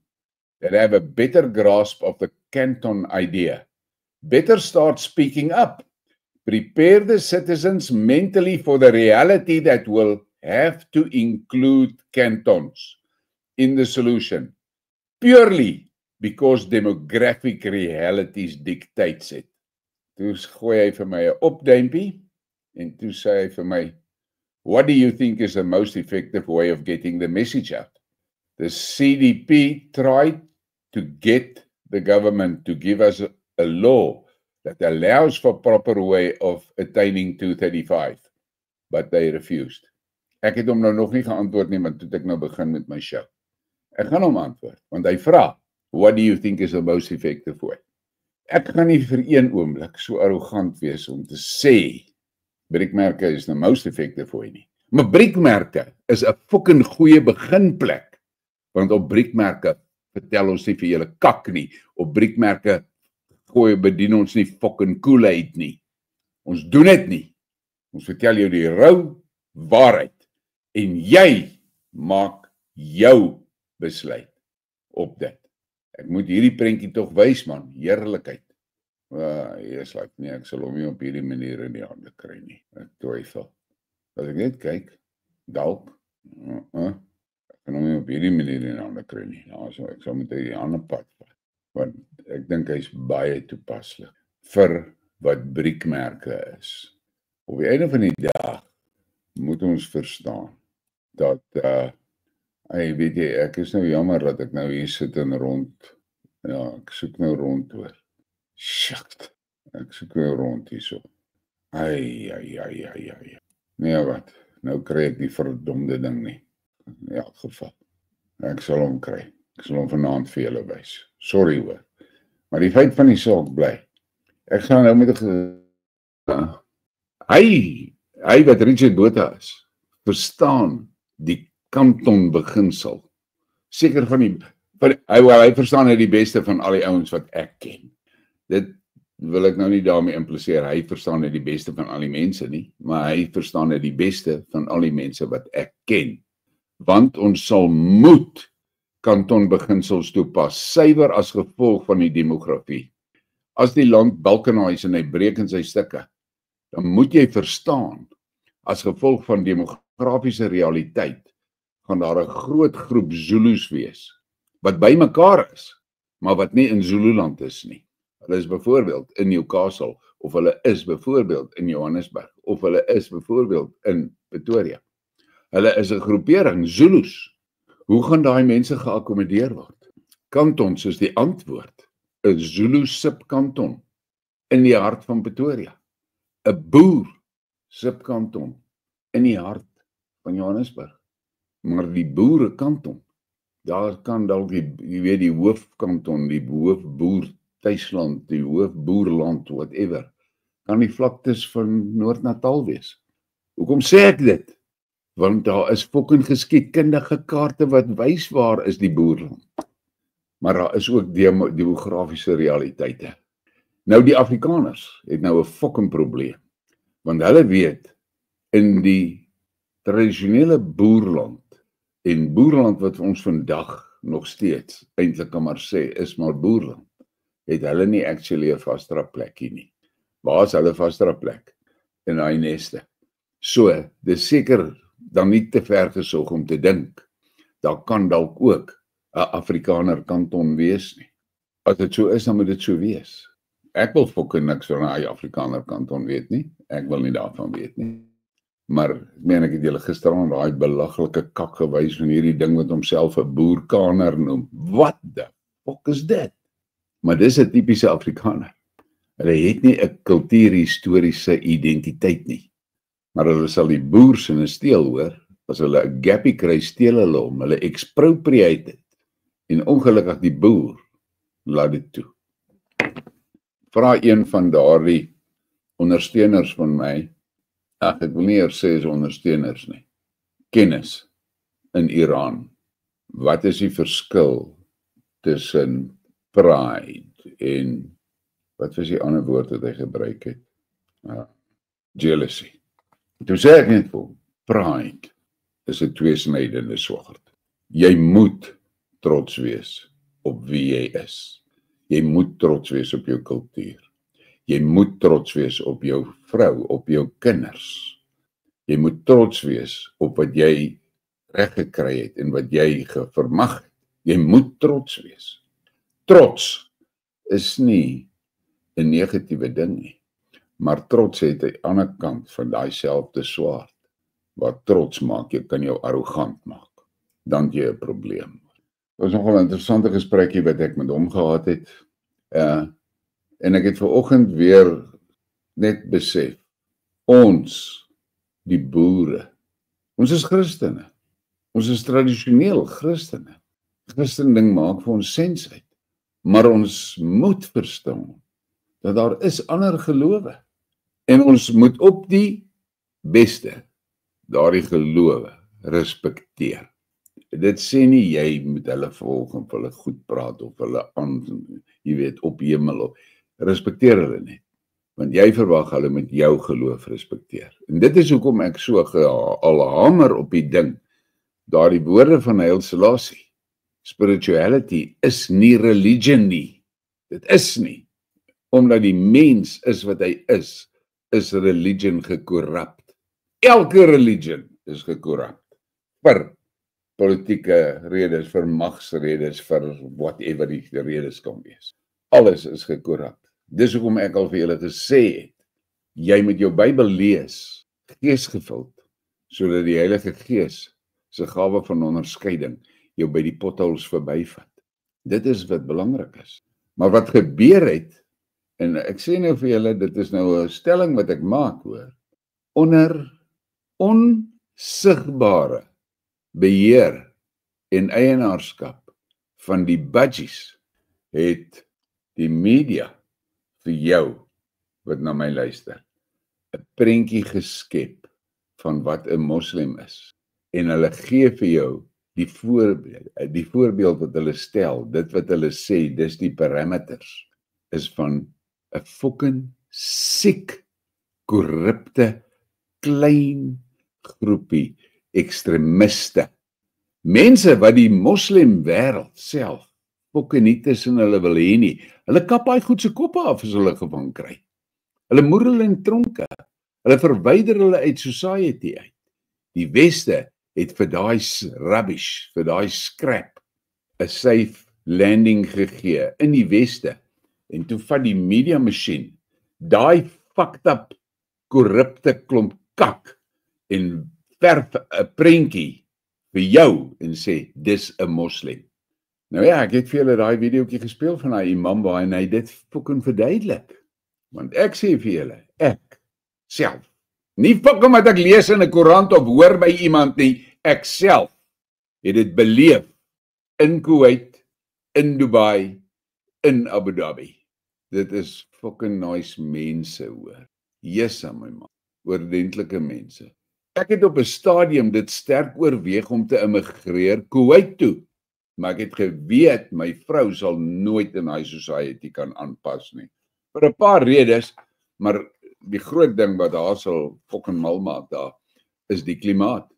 that have a better grasp of the Canton idea, better start speaking up. Prepare the citizens mentally for the reality that will have to include cantons in the solution, purely because demographic realities dictates it. Toe gooi hy vir my 'n opduimpie en toe sê hy vir my, what do you think is the most effective way of getting the message out? The CDP tried to get the government to give us a law that allows for proper way of attaining 235, but they refused. Ek het hom nou nog nie geantwoord nie, want toe ek nou begin met my show. Ek gaan hom antwoord, want hy vra, what do you think is the most effective way? Ek gaan nie vir een oomblik so arrogant wees om te sê, briekmerke is the most effective way nie. Maar briekmerke is 'n fucking goeie beginplek, want op briekmerke vertel ons nie vir julle kak nie, op briekmerke bedien ons nie fucking Kool-Aid nie. Ons doen dit nie. Ons vertel jou die rou waarheid. En jy maak jou besluit op dit. Ek moet hierdie prentjie tog wys man, heerlikheid. Yes, like, nee, ek sal hom nie op hierdie manier in die hande kry nie. Ek twyfel. As ek net kyk, dalk, ek kan hom nie op hierdie manier in die hande kry nie. Nou, so, ek sal met die ander pad vat. Want ek dink hy's baie toepaslik vir wat briekmerke is. Op die einde van die dag moet ons verstaan dat weet jy, ek is nou jammer dat ek nou hier sit en ek soek nou rond hoor. Shit, ek soek nou rond hierso. Ai. Nee, wat? Nou kry ek die verdomde ding nie. In elk geval. Ek sal hom kry. Ek sal hom vanaand vir julle wys. Sorry hoor. Maar die feit van die saak bly. Ek gaan nou met hy wat Richard Botha is, verstaan die Canton beginsel. Seker hy verstaan dit die beste van al die ouens wat ek ken. Dit wil ek nou nie daarmee impliseer, hy verstaan dit die beste van al die mense nie, maar hy verstaan dit die beste van al die mense wat ek ken. Want ons sal moet Canton beginsels toepas, suiwer as gevolg van die demografie. As die land balkanies en hy breek in sy stukke, dan moet jy verstaan, as gevolg van demografiese realiteit, gaan daar 'n groot groep Zulus wees, wat by mekaar is, maar wat nie in Zululand is nie. Hulle is byvoorbeeld in Newcastle, of hulle is byvoorbeeld in Johannesburg, of hulle is byvoorbeeld in Pretoria. Hulle is 'n groepering Zulus. Hoe gaan daai mense geakkommodeer word? Cantons is die antwoord. 'n Zulu subkanton in die hart van Pretoria. 'n boer subkanton in die hart van Johannesburg. Maar die boerekanton, daar kan dalk die hoofkanton, die hoofboer tuisland, die hoofboerland, whatever, kan die vlaktes van Noord-Natal wees. Hoekom sê ek dit? Want daar is fucking geskiedkundige kaarte wat wys waar is die boerland. Maar daar is ook demografiese realiteite. Nou die Afrikaners het nou 'n fucking probleem. Want hulle weet, in die tradisionele boerland, en boerland wat ons vandag nog steeds, eintlik kan maar sê, is maar boerland, het hulle nie actually 'n vasdra plekkie nie. Waar is hulle vasdra plek? In daai neste. So, dis seker dan nie te ver gesog om te dink, daar kan dalk ook 'n Afrikaner kanton wees nie. As dit so is, dan moet dit so wees. Ek wil fucking niks van 'n Afrikaner kanton weet nie, ek wil nie daarvan weet nie. Maar, ek het julle gisteraan daai belaglike kak gewys van hierdie ding wat homself 'n boerkaner noem. What the fuck is dit? Maar dis 'n tipiese Afrikaner. Hulle het nie 'n kultuurhistoriese identiteit nie. Maar hulle sal die boers in 'n steel hoor, as hulle 'n gappie kry, steel hulle hom, hulle expropriate dit. En ongelukkig die boer laat dit toe. Vra een van daardie ondersteuners van my, ek wil nie eers sê is ondersteuners nie, kennis in Iran. Wat is die verskil tussen pride en, wat was die ander woord wat hy gebruik het? jealousy. Toe sê ek net vir hom, pride is 'n tweesnydende swaard. Jy moet trots wees op wie jy is. Jy moet trots wees op jou kultuur. Jy moet trots wees op jou vrou, op jou kinders. Jy moet trots wees op wat jy reg gekry het en wat jy vermag het. Jy moet trots wees. Trots is nie 'n negatiewe ding nie, maar trots het 'n ander kant van daai selfde swaard. Wat trots maak, jy kan jou arrogant maak. Dan het jy 'n probleem. Dit was nogal 'n interessante gesprekkie wat ek met hom gehad het. En ek het vanoggend weer net besef, ons, die boere, ons is Christene. Ons is tradisioneel Christene. Christending maak vir ons sens uit. Maar ons moet verstaan dat daar is ander gelowe. En ons moet op die beste daardie gelowe respekteer. Dit sê nie jy moet hulle volg of hulle goed praat of hulle jy weet, op hemel. Respekteer hulle net. Want jy verwag hulle met jou geloof respekteer. En dit is hoekom ek so al hamer op die ding. Daardie woorde van Haile Selassie. Spirituality is nie religion nie. Dit is nie. Omdat die mens is wat hy is religion gekorrupt. Elke religion is gekorrupt. Vir politieke redes, vir magsredes, vir whatever die redes kan wees. Alles is gekorrupt. Dis hoekom ek al vir julle gesê het, jy moet jou Bybel lees, geesgevuld, sodat die Heilige Gees se gawe van onderskeiding jou by die potholes verbyvat. Dit is wat belangrik is. Maar wat gebeur het, en ek sê nou vir julle, dit is nou 'n stelling wat ek maak, hoor, onder onsigbare beheer en eienaarskap van die budgies het die media vir jou, wat na my luister, 'n prentjie geskep van wat 'n moslim is. En hulle gee vir jou die voorbeeld wat hulle stel, dit wat hulle sê, dis die parameters, is van 'n fucking siek, korrupte, klein groepie ekstremiste. Mense wat die moslim wêreld self fucking nie tussen hulle wil hê nie. Hulle kap daai goed se koppe af as hulle gevang kry. Hulle moer hulle in tronke. Hulle verwyder hulle uit society uit. Die Weste het vir daai rubbish, vir daai scrap, 'n safe landing gegee in die Weste. En toe vat die media masjien daai fucked up, korrupte klomp kak en verf 'n prentjie vir jou en sê, dis 'n moslim. Nou ja, ek het vir julle daai videoetjie gespeel van daai imam waar hy dit fucking verduidelik. Want ek sê vir julle, ek self, nie fucking wat ek lees in 'n koerant of hoor by iemand nie, ek self het dit beleef in Kuwait, in Dubai, in Abu Dhabi. Dit is fucking nice mense, hoor. Jessa my man, oordentlike mense. Ek het op 'n stadium dit sterk oorweeg om te immigreer Kuwait toe. Maar ek het geweet, my vrou sal nooit in daai society kan aanpas nie. Vir 'n paar redes, maar die groot ding wat haar sal fucking mal maak daar, is die klimaat.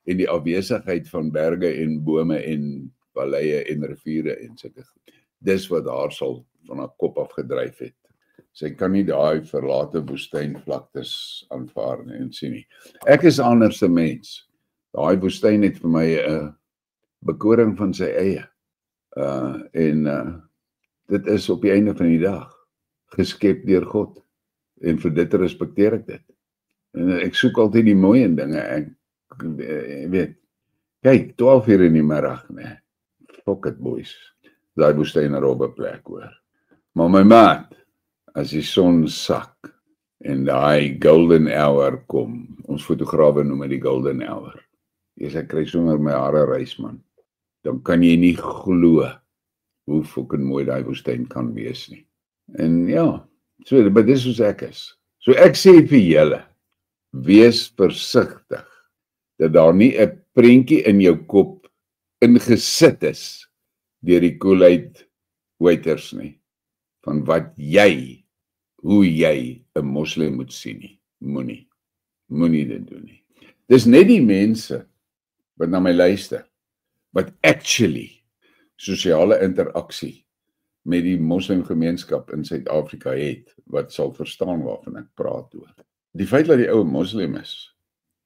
En die afwesigheid van berge en bome en valleie en riviere en sulke goed. Dis wat haar sal van haar kop af gedryf het. Sy kan nie daai verlate woestynvlaktes aanvaar nie en sien nie. Ek is anders 'n mens. Daai woestyn het vir my 'n bekoring van sy eie. Dit is op die einde van die dag geskep deur God. En vir dit respekteer ek dit. En ek soek altyd die mooi in dinge. Ek weet, kyk, 12 uur in die middag, nee. Fuck it, boys. Daai woestyn op 'n plek, hoor. Maar my maat, as die son sak en daai golden hour kom, ons fotograwe noem dit die golden hour. Ek kry sommer my hare reis, man. Dan kan jy nie glo hoe fucking mooi daai woestyn kan wees nie. En ja, so, maar dis soos ek is. So ek sê vir julle, wees versigtig dat daar nie 'n prentjie in jou kop ingesit is deur die koolheid waiters nie, van wat jy, hoe jy 'n moslim moet sien nie. Moenie dit doen nie. Dis net die mense wat na my luister, wat actually sosiale interaksie met die moslimgemeenskap in Suid-Afrika het, wat sal verstaan waarvan ek praat oor. Die feit dat die ou moslim is,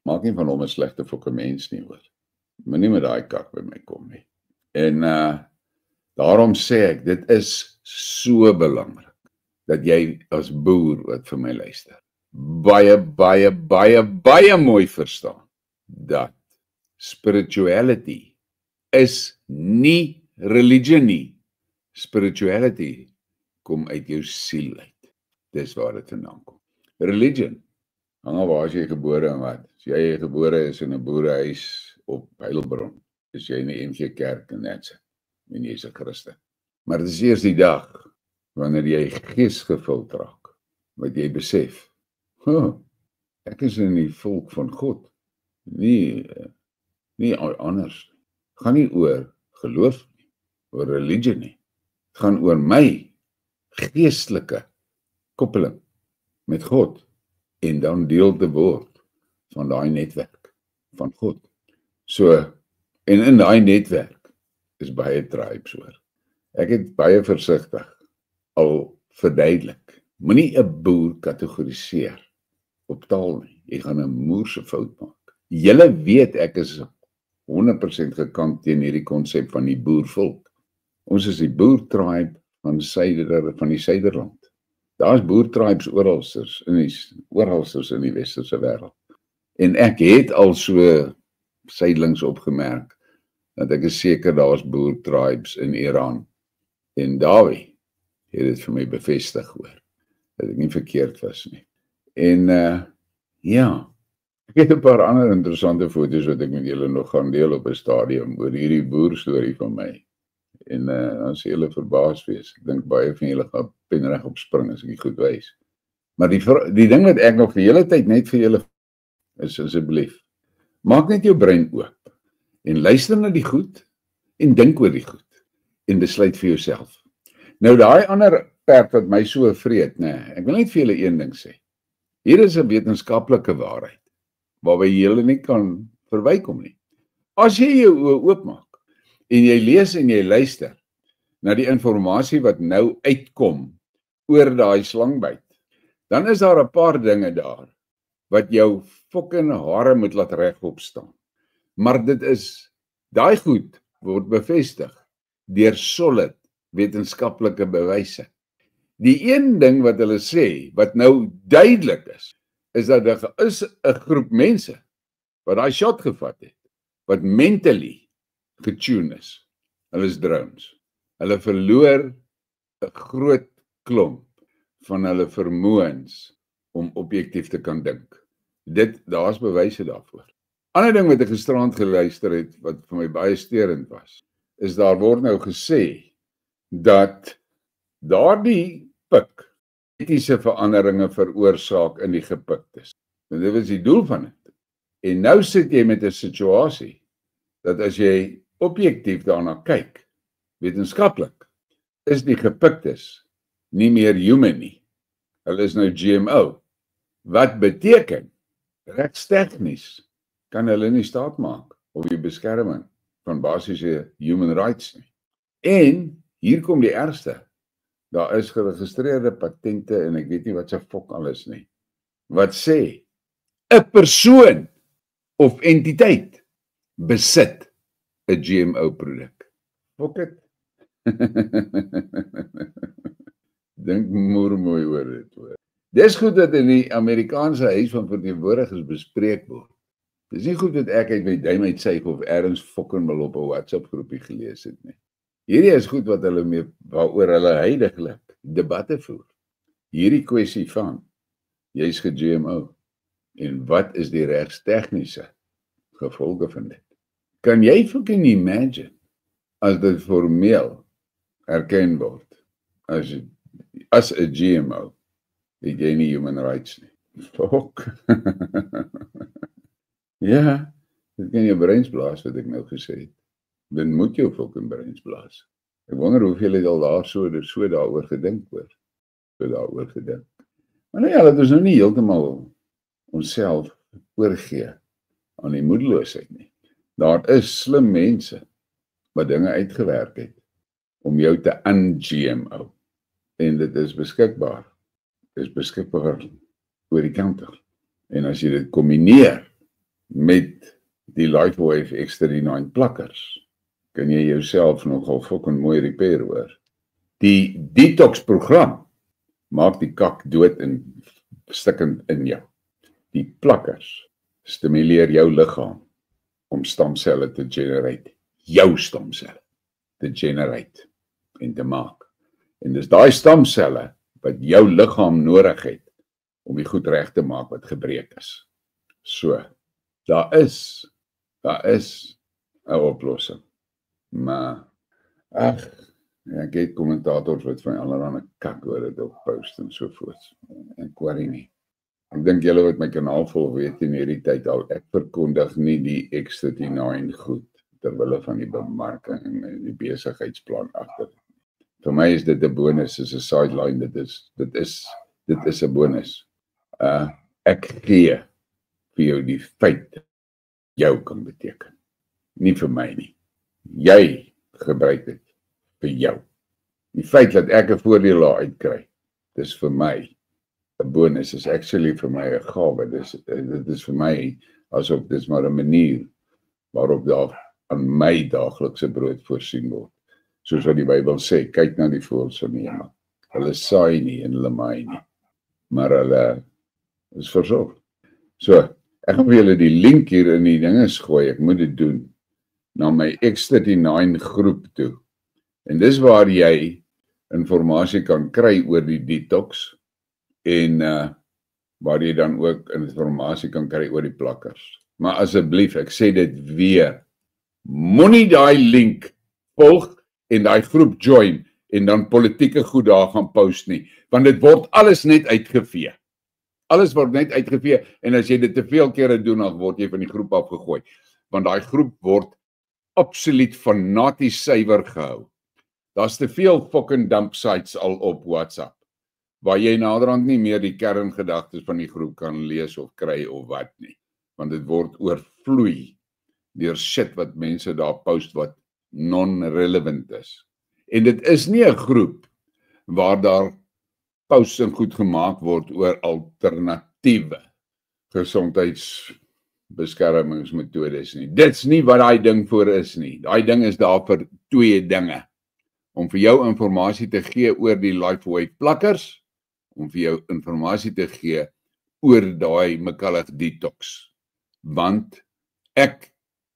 maak nie van hom 'n slegte fokke mens nie, hoor. Moenie met daai kak by my kom nie. En daarom sê ek, dit is so belangrik dat jy as boer wat vir my luister, baie mooi verstaan dat spirituality is nie religion nie. Spirituality kom uit jou siel uit. Dis waar dit vandaan kom. Religion, hang af waar is jy gebore en wat. As jy gebore is in 'n boerehuis op Heilbron, is jy in die NG Kerk en net so. En jy is 'n Christen. Maar dit is eers die dag wanneer jy geesgevuld raak, wat jy besef, ek is in die volk van God. Nie anders. Het gaan nie oor geloof nie, oor religie nie. Het gaan oor my geestelike koppeling met God en dan deel te word van daai netwerk van God. So, en in daai netwerk is baie tribes, hoor. Ek het baie versigtig al verduidelik. Moenie 'n boer kategoriseer op taal nie. Jy gaan 'n moerse fout maak. Julle weet ek is 100% gekant teen hierdie konsep van die boervolk. Ons is die boertribe van die Suiderland. Daar's boertribes oralsters in die westerse wêreld. En ek het al so sydelings opgemerk dat ek is seker daar's boertribes in Iran. En Dawie het dit vir my bevestig, hoor, dat ek nie verkeerd was nie. En ja, ek het 'n paar ander interessante foto's wat ek met julle nog gaan deel op 'n stadium oor hierdie boerstorie van my. En dan sê julle verbaas wees. Ek dink baie van julle gaan penreg opspring as ek dit goed wys. Maar die ding wat ek nog die hele tyd net vir julle is, asseblief, maak net jou brein oop en luister na die goed en dink oor die goed en besluit vir jouself. Nou daai ander perd wat my so vreet, ek wil net vir julle een ding sê. Hier is 'n wetenskaplike waarheid waarby jy nie kan verbykom nie. As jy jou oë oopmaak en jy lees en jy luister na die inligting wat nou uitkom oor daai slangbyt, dan is daar 'n paar dinge daar wat jou fucking hare moet laat regop staan. Maar dit is, daai goed word bevestig deur solid wetenskaplike bewyse. Die een ding wat hulle sê, wat nou duidelik is dat daar is 'n groep mense wat daai shot gevat het, wat mentally getune is. Hulle is drones. Hulle verloor 'n groot klomp van hulle vermoëns om objektief te kan dink. Daar's bewyse daarvoor. Ander ding wat ek gisterand geluister het, wat vir my baie steurend was, is daar word nou gesê dat daardie pik etiese veranderinge veroorsaak in die gepiktes. En dit was die doel van dit. En nou sit jy met 'n situasie dat as jy objektief daarna kyk, wetenskaplik, is die gepiktes nie meer human nie. Hulle is nou GMO. Wat beteken, regstegnies kan hulle nie staat maak op die beskerming van basiese human rights nie. En hier kom die ergste. Daar is geregistreerde patente en ek weet nie wat se fok alles nie. Wat sê 'n persoon of entiteit besit 'n GMO produk. Fok dit. Dink mooi oor dit, hoor. Dis goed dat in die Amerikaanse Huis van Verteenwoordigers bespreek word. Dis nie goed dat ek uit my duim uitsuig of ergens fucking mal op 'n WhatsApp groepie gelees het nie. Hierdie is goed wat hulle waaroor hulle heidaglik debatte voer. Hierdie kwessie van, jy's ge-GMO, en wat is die regstegniese gevolge van dit? Kan jy fucking imagine as dit formeel erken word as 'n GMO, het jy nie human rights nie. Fok. Ja, dit kan jou breins blaas wat ek nou gesê het. Dit moet jou fucking breins blaas. Ek wonder hoeveel het al daar so daaroor gedink hoor. Maar nou ja, dat is nou nie heeltemal onsself oorgee aan die moedeloosheid nie. Daar is slim mense wat dinge uitgewerk het om jou te un-GMO. En dit is beskikbaar. Dit is beskikbaar oor die kanter. En as jy dit kombineer met die LifeWave X39 plakkers, kan jy jouself nogal fucking mooi repair hoor. Die detox program maak die kak dood en stikkend in jou. Die plakkers stimuleer jou liggaam om stamcelle te generate. Jou stamcelle te generate en te maak. En dis daai stamcelle wat jou liggaam nodig het om die goed reg te maak wat gebreek is. So, daar is 'n oplossing. Maar, ek het kommentators wat van allerlei kak oor dit op post en sovoorts. En query nie. Ek dink julle wat my kanaal volg weet in hierdie tyd al, ek verkondig nie die X39 goed terwille van die bemarking en die besigheidsplan agter. Vir my is dit 'n bonus, is 'n sideline, dit is 'n bonus. Ek gee vir jou die feit jou kan beteken. Nie vir my nie. Jy gebruik dit vir jou. Die feit dat ek 'n voordeel daar uitkry, dis vir my 'n bonus, is actually vir my 'n gawe. Dit is vir my asof dis maar 'n manier waarop daar aan my daaglikse brood voorsien word. Soos wat die Bybel sê, kyk na die voëls van die hemel. Hulle saai nie en hulle maai nie, maar hulle is versorg. So, ek gaan vir julle die link hier in die dinges gooi, ek moet dit doen, na my X39 groep toe. En dis waar jy informasie kan kry oor die detox, en waar jy dan ook informasie kan kry oor die plakkers. Maar asseblief, ek sê dit weer, moenie daai link volg en daai groep join en dan politieke goed daar gaan post nie, want dit word alles net uitgevee. Alles word net uitgevee en as jy dit te veel kere doen, dan word jy van die groep afgegooi, want daai groep word absoluut fanaties suiwer gehou. Daar's te veel fucking dump sites al op WhatsApp, waar jy naderhand nie meer die kerngedagtes van die groep kan lees of kry of wat nie, want dit word oorvloei deur shit wat mense daar post wat non-relevant is. En dit is nie 'n groep waar daar posts en goed gemaak word oor alternatiewe gesondheidsbeskermingsmetodes nie. Dit's nie wat daai ding voor is nie. Daai ding is daar vir twee dinge. Om vir jou informasie te gee oor die LifeWave plakkers, om vir jou informasie te gee oor daai McCullough detox. Want ek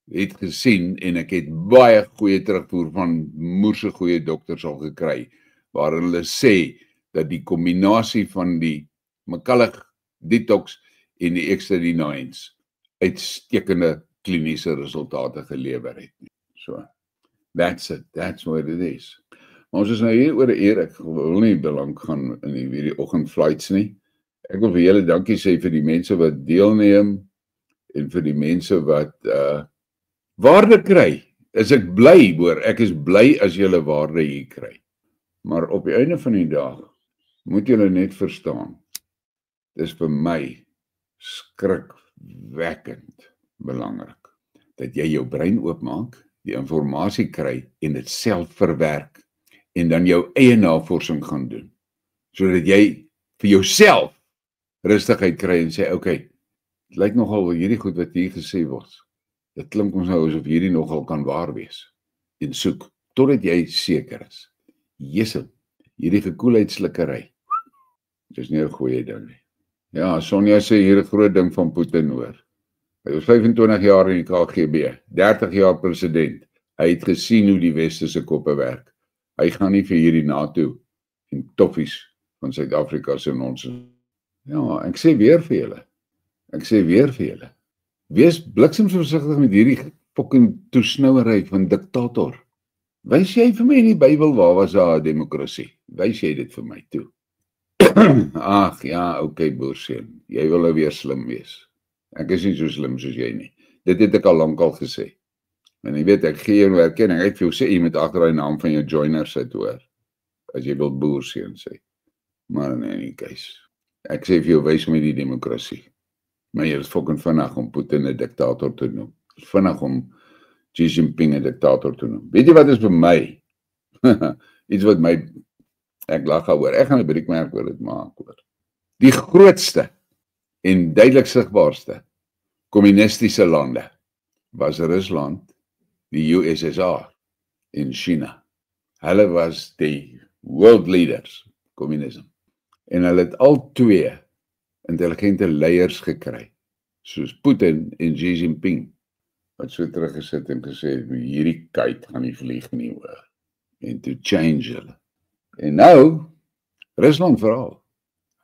het gesien en ek het baie goeie terugvoer van moerse goeie dokters al gekry, waar hulle sê dat die kombinasie van die McCullough detox en die X39's uitstekende kliniese resultate gelewer het. So, that's it, that's what it is. Maar ons is nou hier oor 'n uur, ek wil nie belang gaan in hierdie oggendflights nie. Ek wil vir julle dankie sê vir die mense wat deelneem en vir die mense wat waarde kry. Is ek bly hoor, ek is bly as julle waarde hier kry. Maar op die einde van die dag moet julle net verstaan, dis vir my skrikwekkend belangrik dat jy jou brein oopmaak, die informasie kry en dit self verwerk en dan jou eie navorsing gaan doen, sodat jy vir jouself rustigheid kry en sê, okay, dit lyk nogal hierdie goed wat hier gesê word, dit klink ons nou asof hierdie nogal kan waar wees, en soek, totdat jy seker is, Jessel, hierdie gekoelheidslikkery, dis nie 'n goeie ding nie. Ja, Sonja sê hier 'n groot ding van Putin hoor. Hy was 25 jaar in die KGB, 30 jaar president. Hy het gesien hoe die Weste se koppe werk. Hy gaan nie vir hierdie NATO en toffies van Suid-Afrika se nonsens. Ja, ek sê weer vir julle. Wees bliksemsversigtig met hierdie fucking toesnouery van diktator. Wys jy vir my in die Bybel waar was daar 'n demokrasie? Wys jy dit vir my toe? Ag ja, okay boerseun, jy wil nou weer slim wees. Ek is nie so slim soos jy nie. Dit het ek al lankal gesê. En jy weet, ek gee jou nou erkenning, ek het vir jou sê, jy moet agter die naam van jou joiner sit hoor, as jy wil boerseun sê. Maar nee, nie keis. Ek sê vir jou, wys my die demokrasie. Maar jy is fucking vinnig om Putin 'n diktator te noem. Vinnig om Xi Jinping 'n diktator te noem. Weet jy wat is vir my? Iets wat my, ek lag daaroor. Ek gaan 'n briekmerk oor dit maak hoor. Die grootste en duidelik sigbaarste kommunistiese lande was Rusland, die USSR en China. Hulle was die world leaders, communism. En hulle het al twee intelligente leiers gekry, soos Putin en Xi Jinping, wat so teruggesit en gesê, hierdie kite gaan nie vlieg nie hoor, en to change hulle. En nou, Rusland vooral,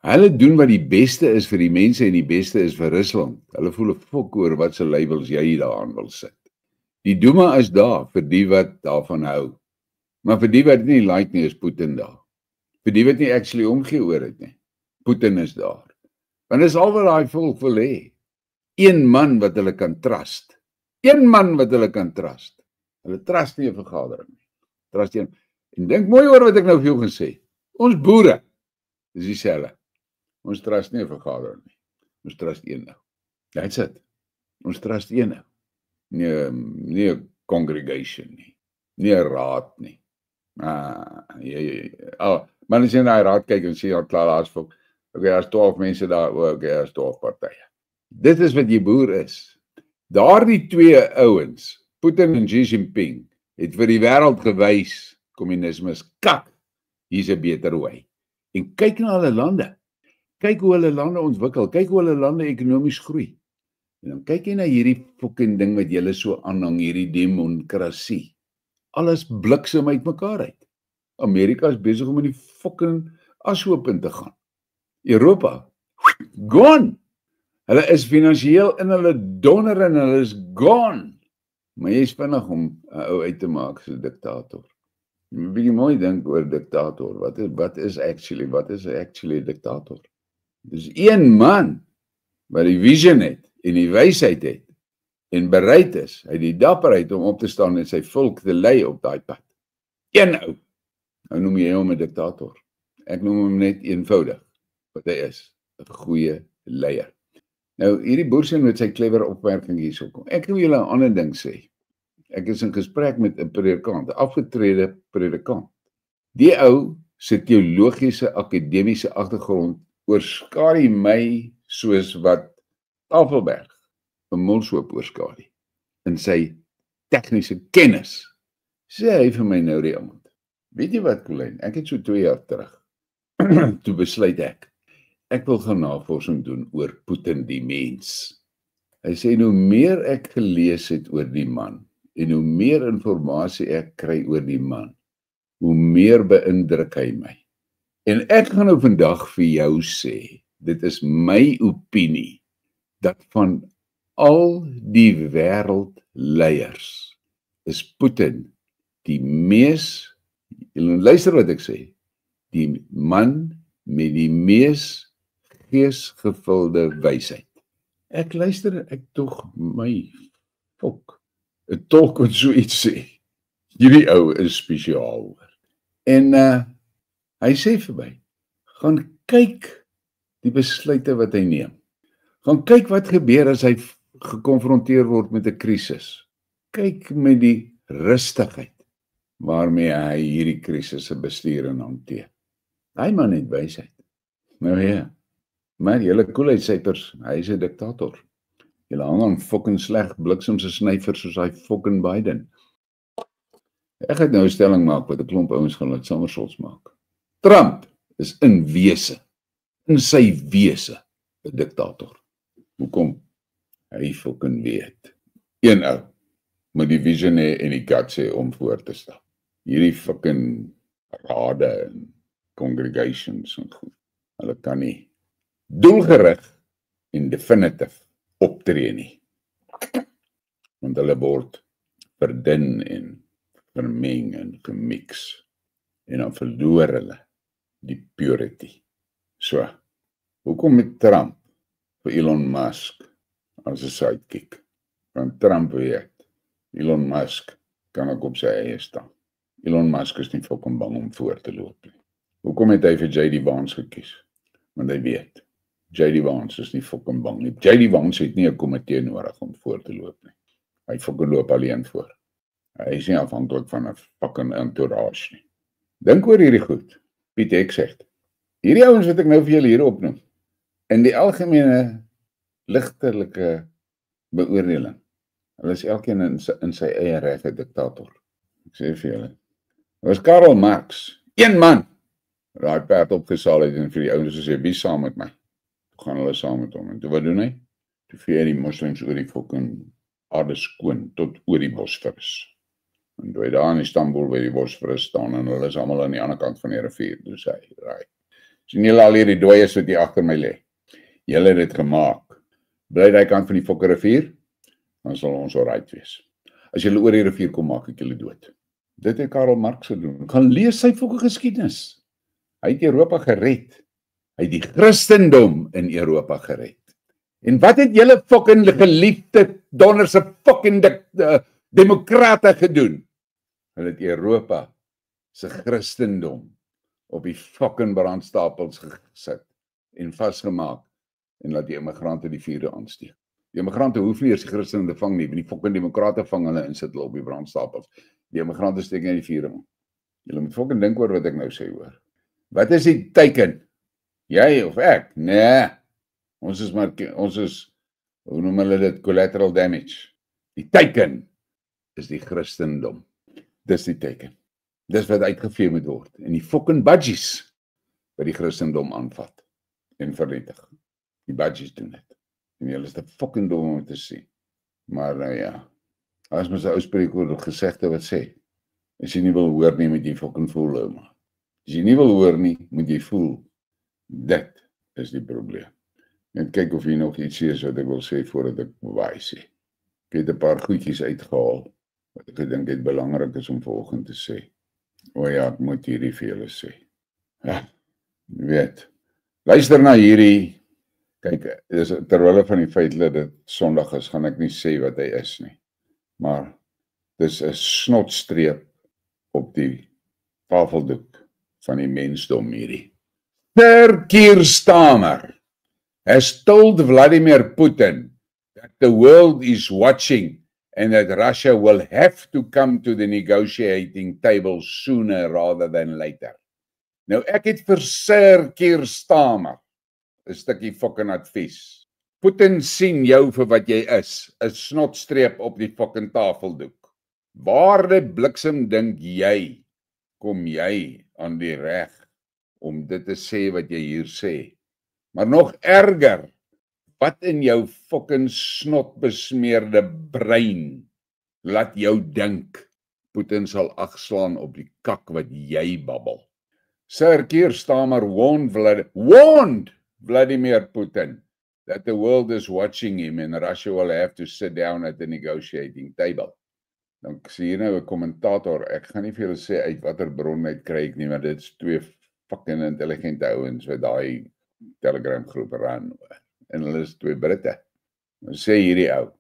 hulle doen wat die beste is vir die mense en die beste is vir Rusland. Hulle voel 'n fok oor wat se labels jy daaraan wil sit. Die Duma is daar vir die wat daarvan hou, maar vir die wat nie like nie is Putin daar. Vir die wat nie actually omgee oor dit nie, Putin is daar. Want dis al wat daai volk wil hê. Een man wat hulle kan trust. Een man wat hulle kan trust. Hulle trust nie 'n vergadering nie. Trust een. En dink mooi oor wat ek nou vir jou gesê. Ons boere, dis dieselfde. Ons trust nie 'n vergadering nie. Ons trust een nou. That's it. Ons trust een nou. Nie 'n congregation nie. Nie 'n raad nie. Maar as jy na die raad kyk en sê al klaar daar's volk. Okay, daar's 12 mense daar, okay, daar's 12 partye. Dit is wat jy boer is. Daardie twee ouens, Putin en Xi Jinping, het vir die wêreld gewys, kommunisme is kak, hier's 'n beter way. En kyk na hulle lande. Kyk hoe hulle lande ontwikkel, kyk hoe hulle lande ekonomies groei. En dan kyk jy na hierdie fucking ding wat julle so aanhang, hierdie demokrasie. Alles bliksem uit mekaar uit. Amerika is besig om in die fucking ashoop in te gaan. Europa, gone. Hulle is finansiëel in hulle donder en hulle is gone. Maar jy is vinnig om 'n ou uit te maak so 'n diktator. Jy moet 'n bietjie mooi dink oor diktator. Wat is actually 'n diktator? Dis een man wat die vision het en die wysheid het en bereid is, hy die dapperheid om op te staan en sy volk te lei op daai pad. Een ou. Nou noem jy hom 'n diktator. Ek noem hom net eenvoudig wat hy is, 'n goeie leier. Nou, hierdie boerseun met sy clever opmerking hierso kom. Ek wil julle 'n ander ding sê. Ek is in gesprek met 'n predikant, 'n afgetrede predikant. Die ou se teologiese akademiese agtergrond oorskadu my soos wat Tafelberg 'n molshoop oorskadu in sy tegniese kennis. Sê hy vir my nou die aand. Weet jy wat, Colleen? Ek het so 2 jaar terug toe besluit ek wil gaan navorsing doen oor Putin die mens. Hy sê, hoe meer ek gelees het oor die man, en hoe meer inligting ek kry oor die man, hoe meer beïndruk hy my. En ek gaan nou vandag vir jou sê, dit is my opinie, dat van al die wêreldleiers is Putin die mees, luister wat ek sê, die man met die mees geesgevulde wysheid. Ek luister, ek tog my fok. 'n Tolk wat so iets sê. Hierdie ou is spesiaal. En hy sê vir my, gaan kyk die besluite wat hy neem. Gaan kyk wat gebeur as hy gekonfronteer word met 'n krisis. Kyk met die rustigheid waarmee hy hierdie krisisse bestuur en hanteer. Hy man het wysheid. Nou ja. Maar julle koelheidssypers, hy is 'n diktator. Julle hang aan fucking sleg bliksemse snyfer soos hy fucking Biden. Ek gaan nou 'n stelling maak wat 'n klomp ouens gaan laat somersaults maak. Trump is in wese, in sy wese, 'n diktator. Hoekom? Hy fucking weet. Een ou moet die vision hê en die guts hê om voor te staan. Hierdie fucking rade en congregations en goed. Hulle kan nie doelgerig en definitief optree nie. Want hulle word verdun en vermeng en gemix. En dan verloor hulle die purity. So, hoekom met Trump vir Elon Musk as 'n sidekick? Want Trump weet, Elon Musk kan ook op sy eie staan. Elon Musk is nie fucking bang om voor te loop nie. Hoekom het hy vir J.D. Vance gekies? Want hy weet, J.D. Vance is nie fucking bang nie. J.D. Vance het nie 'n komitee nodig om voor te loop nie. Hy fucking loop alleen voor. Hy is nie afhanklik van 'n fucking entourage nie. Dink oor hierdie goed. Piet Hek sê. Hierdie ouens wat ek nou vir julle hier opnoem, in die algemene ligtelike beoordeling, hulle is elkeen in sy eie reg 'n diktator. Ek sê vir julle. Dit was Karl Marx, een man, daai perd opgesaal het en vir die ouens gesê, wie saam met my? Toe gaan hulle saam met hom. En toe wat doen hy? Toe vee die moslems oor die fucking aarde skoon, tot oor die Bosforus. En toe hy daar in Istanbul by die Bosforus staan, en hulle is allemaal aan die ander kant van die rivier, toe sê hy, right. Sien julle al hierdie dooies wat hier agter my lê? Julle het dit gemaak. Bly daai kant van die fucking rivier, dan sal ons alright wees. As julle oor die rivier kom, maak ek julle dood. Dit het Karl Marx gedoen. Gaan lees sy fucking geskiedenis. Hy het Europa gered. Hy het die Christendom in Europa gered. En wat het julle fucking geliefde donderse fucking demokrate gedoen? Hulle het Europa se Christendom op die fucking brandstapels gesit en vasgemaak en laat die immigrante die vuur aansteek. Die immigrante hoef nie eers die Christene te vang nie, want die fucking demokrate vang hulle en sit hulle op die brandstapels. Die immigrante steek nie die vuur aan. Julle moet fucking dink oor wat ek nou sê hoor. Wat is die teken? Jy of ek? Nee. Ons is, hoe noem hulle dit, collateral damage. Die teken is die Christendom. Dis die teken. Dis wat uitgevee moet word. En die fucking budgies wat die Christendom aanvat en vernietig. Die budgies doen dit. En julle is te fucking dom om te sien. Maar nou ja, as mens 'n ou spreekwoord gesegde wat sê, as jy nie wil hoor nie, moet jy fucking voel, ouma. As jy nie wil hoor nie, moet jy voel. Dit is die probleem. Net kyk of hier nog iets is wat ek wil sê voordat ek baie sê. Ek het 'n paar goedjies uitgehaal wat ek gedink het belangrik is om vanoggend te sê. O ja, ek moet hierdie vir julle sê. Ja, jy weet. Luister na hierdie. Kyk, terwyl van die feit dat dit Sondag is, gaan ek nie sê wat hy is nie. Maar dis 'n snotstreep op die tafeldoek van die mensdom hierdie. Sir Keir Starmer has told Vladimir Putin that the world is watching and that Russia will have to come to the negotiating table sooner rather than later. Nou ek het vir Sir Keir Starmer 'n stukkie fucking advies. Putin sien jou vir wat jy is, 'n snotstreep op die fucking tafeldoek. Waar dit bliksem dink jy, kom jy aan die reg om dit te sê wat jy hier sê. Maar nog erger, wat in jou fucking snotbesmeerde brein laat jou dink Putin sal agslaan op die kak wat jy babbel. Sir Keir Starmer warned Vladimir Putin that the world is watching him and Russia will have to sit down at the negotiating table. Dan sien hier nou 'n kommentator, ek gaan nie vir julle sê uit watter bron uit kry ek nie, maar dit is twee fucking intelligente ouens wat daai Telegram groep ran. En hulle is twee Britte. Dan sê hierdie ou,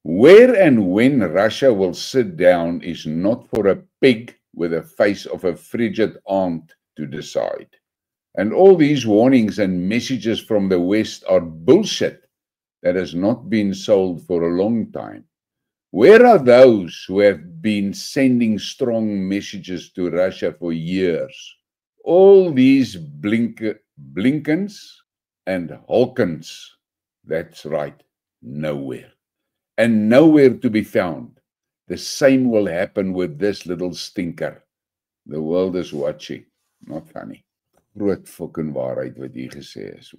where and when Russia will sit down is not for a pig with the face of a frigid aunt to decide. And all these warnings and messages from the West are bullshit that has not been sold for a long time. Where are those who have been sending strong messages to Russia for years? All these Blinkens and Holkens, that's right, nowhere. And nowhere to be found. The same will happen with this little stinker. The world is watching. Not funny. Groot fucking waarheid wat hier gesê is.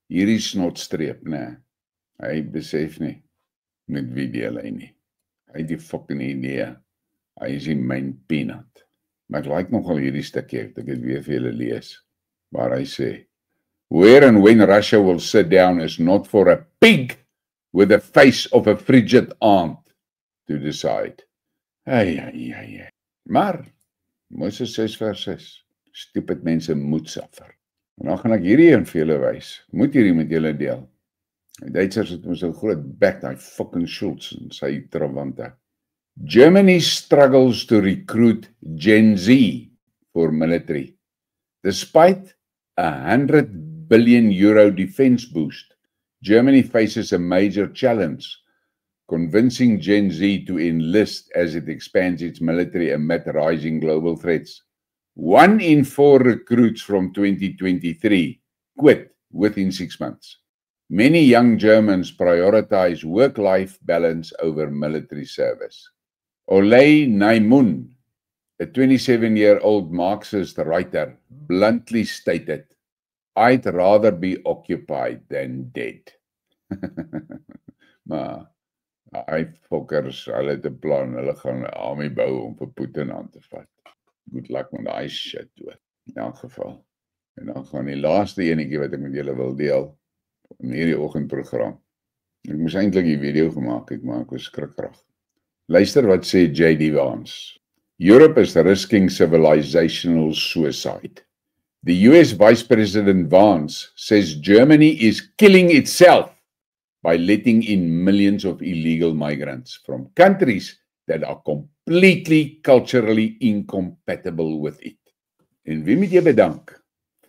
Hierdie snotstreep, nee. Hy besef nie met wie deel hy nie. Hy het die fucking idee. Hy is die main peanut. Maar ek like nogal hierdie stukkie, ek het weer vir julle lees. Waar hy sê, where and when Russia will sit down is not for a pig with the face of a frigid aunt to decide. Ai. Maar, Moses 6 vers 6, stupid mense moet suffer. En dan gaan ek hierdie een vir julle wys. Moet hierdie met julle deel. Die Duitsers het ons 'n groot bek, die fucking Schulz en sy trawante. Germany struggles to recruit Gen Z for military, despite $100 billion euro defense boost, Germany faces a major challenge, convincing Gen Z to enlist as it expands its military amid rising global threats. 1 in 4 recruits from 2023 quit within 6 months. Many young Germans prioritize work-life balance over military service. Olay Naimun, a 27-year-old Marxist writer, bluntly stated, "I'd rather be occupied than dead." Maar hy fokkers, hulle het 'n plan, hulle gaan 'n army bou om vir Putin aan te vat. Good luck met daai shit hoor. In elk geval. En dan gaan die laaste enetjie wat ek met julle wil deel in hierdie oggendprogram. Ek moes eintlik die video gemaak het, maar ek was skrikkerig. Luister wat sê J.D. Vance. Europe is risking civilizational suicide. The US Vice President Vance says Germany is killing itself by letting in millions of illegal migrants from countries that are completely culturally incompatible with it. En wie moet jy bedank?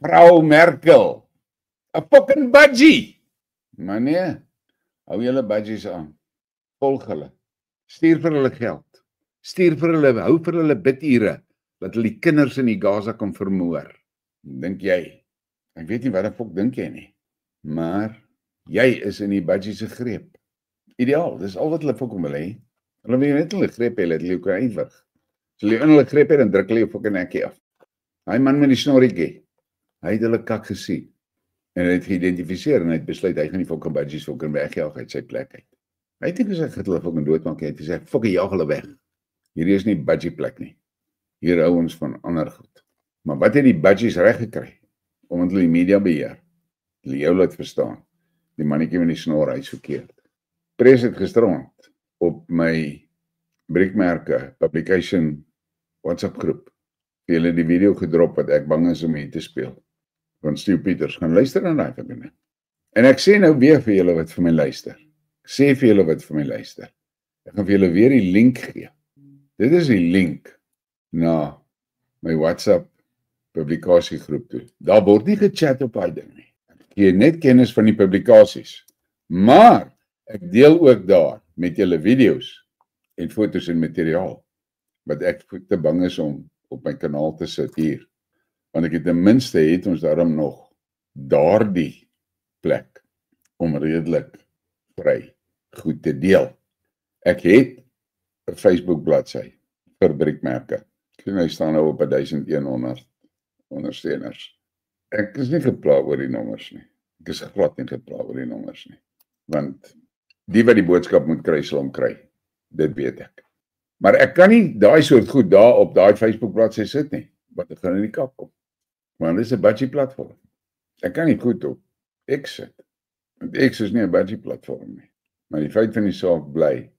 Vrou Merkel. 'n fucking budgie. Maar nee, hou julle budgies aan. Volg hulle. Stuur vir hulle geld. Stuur vir hulle, hou vir hulle bidure, dat hulle die kinders in die Gaza kan vermoor. Dink jy? Ek weet nie wat 'n fok dink jy nie. Maar jy is in die budgie se greep. Ideaal, dis al wat hulle fok wil hê. Hulle wil net hulle greep hê, dat hulle kan eindig. As hulle in hulle greep het, dan druk hulle jou fucking nekkie af. Hy man met die snorrietjie, hy het hulle kak gesien. En hy het geïdentifiseer en hy het besluit, hy gaan die fucking budgies fucking wegjaag uit sy plek uit. Hy het nie gesê, het hulle fucking doodmaak, hy het gesê, fucking jaag hulle weg. Hierdie is nie budgie plek nie. Hier hou ons van ander goed. Maar wat het die budgies reg gekry? Omdat hulle die media beheer. Hulle jou laat verstaan. Die mannetjie met die snor, hy is verkeerd. Pres het gisterond op my Briekmerke publication WhatsApp groep vir julle die video gedrop wat ek bang is om hier te speel. Van Stu Peters, gaan luister na daai dinge. En ek sê nou weer vir julle wat vir my luister. Ek sê vir julle wat vir my luister. Ek gaan vir julle weer die link gee. Dit is die link na my WhatsApp publikasiegroep toe. Daar word nie gechat op daai ding nie. Ek gee net kennis van die publikasies. Maar ek deel ook daar met julle video's en foto's en materiaal wat ek te bang is om op my kanaal te sit hier. Want ek ten minste het ons daarom nog daardie plek om redelik vry goed te deel. Ek het 'n Facebook bladsy vir Briekmerke. Hy staan nou op 1100 ondersteuners. Ek is nie gepla oor die nommers nie. Ek is glad nie gepla oor die nommers nie. Want die wat die boodskap moet kry, sal hom kry. Dit weet ek. Maar ek kan nie daai soort goed daar op daai Facebook bladsy sit nie, want ek gaan in die kap kom. Want dit is 'n budgie platform. Ek kan nie goed op X sit. Want X is nie 'n budgie platform nie. Maar die feit van die saak bly,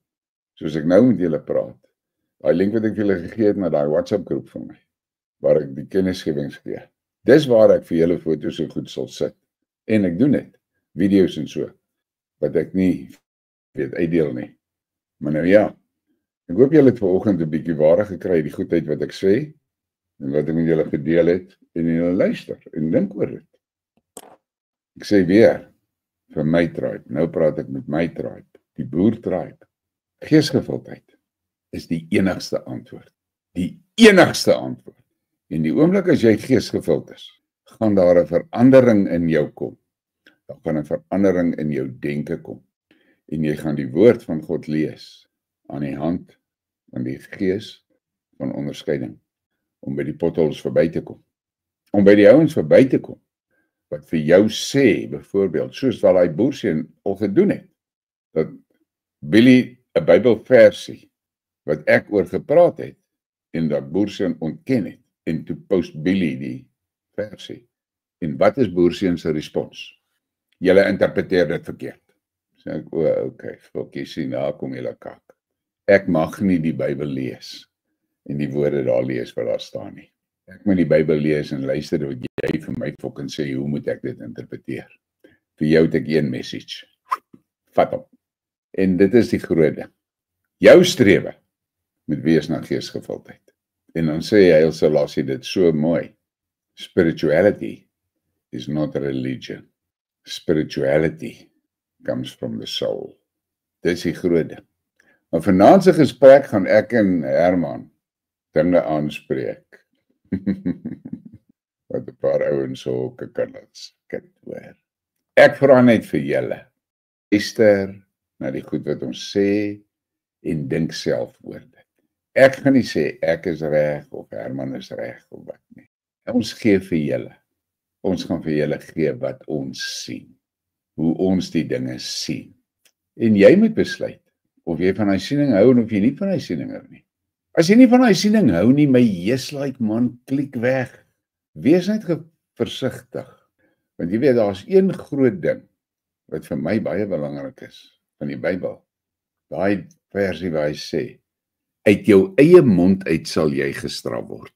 soos ek nou met julle praat, daai link wat ek vir julle gegee het na daai WhatsApp groep van my, waar ek die kennisgewings gee. Dis waar ek vir julle foto's en goed sal sit. En ek doen dit, video's en so, wat ek nie weet uitdeel nie. Maar nou ja, ek hoop julle het vanoggend 'n bietjie ware gekry die goedheid wat ek sê en wat ek met julle gedeel het en julle luister en dink oor dit. Ek sê weer vir my tribe. Nou praat ek met my tribe, die boer tribe. Geesgevildheid is die enigste antwoord. Die enigste antwoord. En die oomblik as jy geesgevild is, gaan daar 'n verandering in jou kom. Daar gaan 'n verandering in jou denke kom. En jy gaan die woord van God lees aan die hand van die gees van onderskeiding om by die potholes verby te kom. Om by die ouens verby te kom wat vir jou sê, byvoorbeeld, soos wat daai boerseun al gedoen het, dat Billy 'n Bybelversie wat ek oor gepraat het en dat boerseun ontken het en toe post Billy die versie. En wat is boerseun se respons? Julle interpreteer dit verkeerd. Sê ek, okay, fokkie sien, daar kom julle kak. Ek mag nie die Bybel lees en die woorde daar lees wat daar staan nie. Ek moet die Bybel lees en luister wat jy vir my fucking sê, hoe moet ek dit interpreteer? Vir jou het ek een message. Vat hom. En dit is die groot ding. Jou strewe moet wees na geesgevildheid. En dan sê Haile Selassie dit so mooi. Spirituality is not a religion. Spirituality comes from the soul. Dis die groot ding. Maar vanaand se gesprek gaan ek en Herman dinge aanspreek. Wat 'n paar ouens so kan skit hoor. Ek vra net vir julle. Luister na die goed wat ons sê en dink self oor dit. Ek gaan nie sê ek is reg of Herman is reg of wat nie. Ons gee vir julle. Ons gaan vir julle gee wat ons sien. Hoe ons die dinge sien. En jy moet besluit of jy van daai siening hou en of jy nie van daai siening hou nie. As jy nie van daai siening hou nie, my like man, klik weg. Wees net versigtig. Want jy weet, daar's een groot ding wat vir my baie belangrik is van die Bybel. Daai versie waar hy sê, uit jou eie mond uit sal jy gestraf word.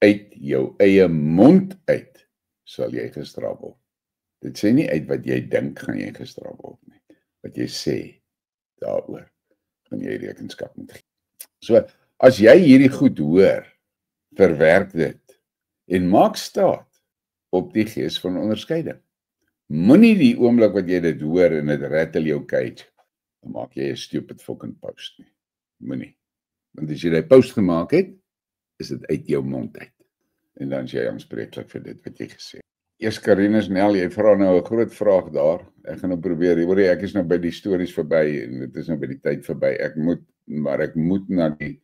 Uit jou eie mond uit sal jy gestraf word. Dit sê nie uit wat jy dink gaan jy gestraf word nie. Wat jy sê, daaroor gaan jy rekenskap moet gee. So, as jy hierdie goed hoor, verwerk dit en maak staat op die gees van onderskeiding. Moenie die oomblik wat jy dit hoor en dit rattle jou cage, dan maak jy 'n stupid fucking post nie. Moenie. Want as jy die post gemaak het, is dit uit jou mond uit. En dan is jy aanspreeklik vir dit wat jy gesê het. Eers Karinus Nel, jy vra nou 'n groot vraag daar. Ek gaan nou probeer. Ek is nou by die stories verby en dit is nou by die tyd verby. Ek moet na die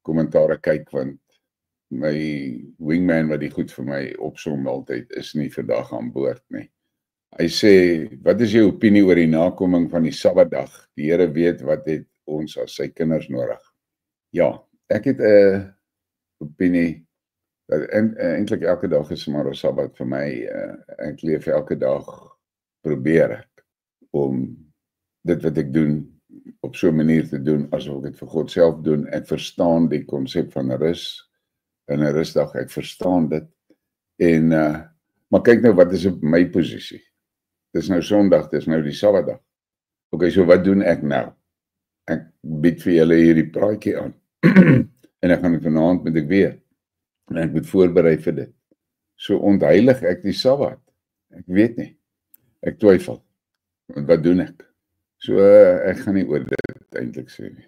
kommentare kyk want my wingman wat die goed vir my opsom altyd is nie vandag aan boord nie. Hy sê, wat is jou opinie oor die nakoming van die Sabbatdag? Die Here weet wat het ons as sy kinders nodig. Ja, ek het 'n opinie dat eintlik elke dag is maar 'n Sabbat vir my. Ek leef elke dag, probeer ek om dit wat ek doen op so 'n manier te doen asof ek dit vir God self doen. Ek verstaan die konsep van rus in 'n rusdag. Ek verstaan dit. En maar kyk nou wat is op my posisie. Dis nou Sondag, dis nou die Sabbatdag. Okay, so wat doen ek nou? Ek bied vir julle hierdie praatjie aan. En ek gaan dit vanaand met ek weet. En ek moet voorberei vir dit. So ontheilig ek die Sabbat. Ek weet nie. Ek twyfel. Want wat doen ek? So ek gaan nie oor dit eintlik sê nie.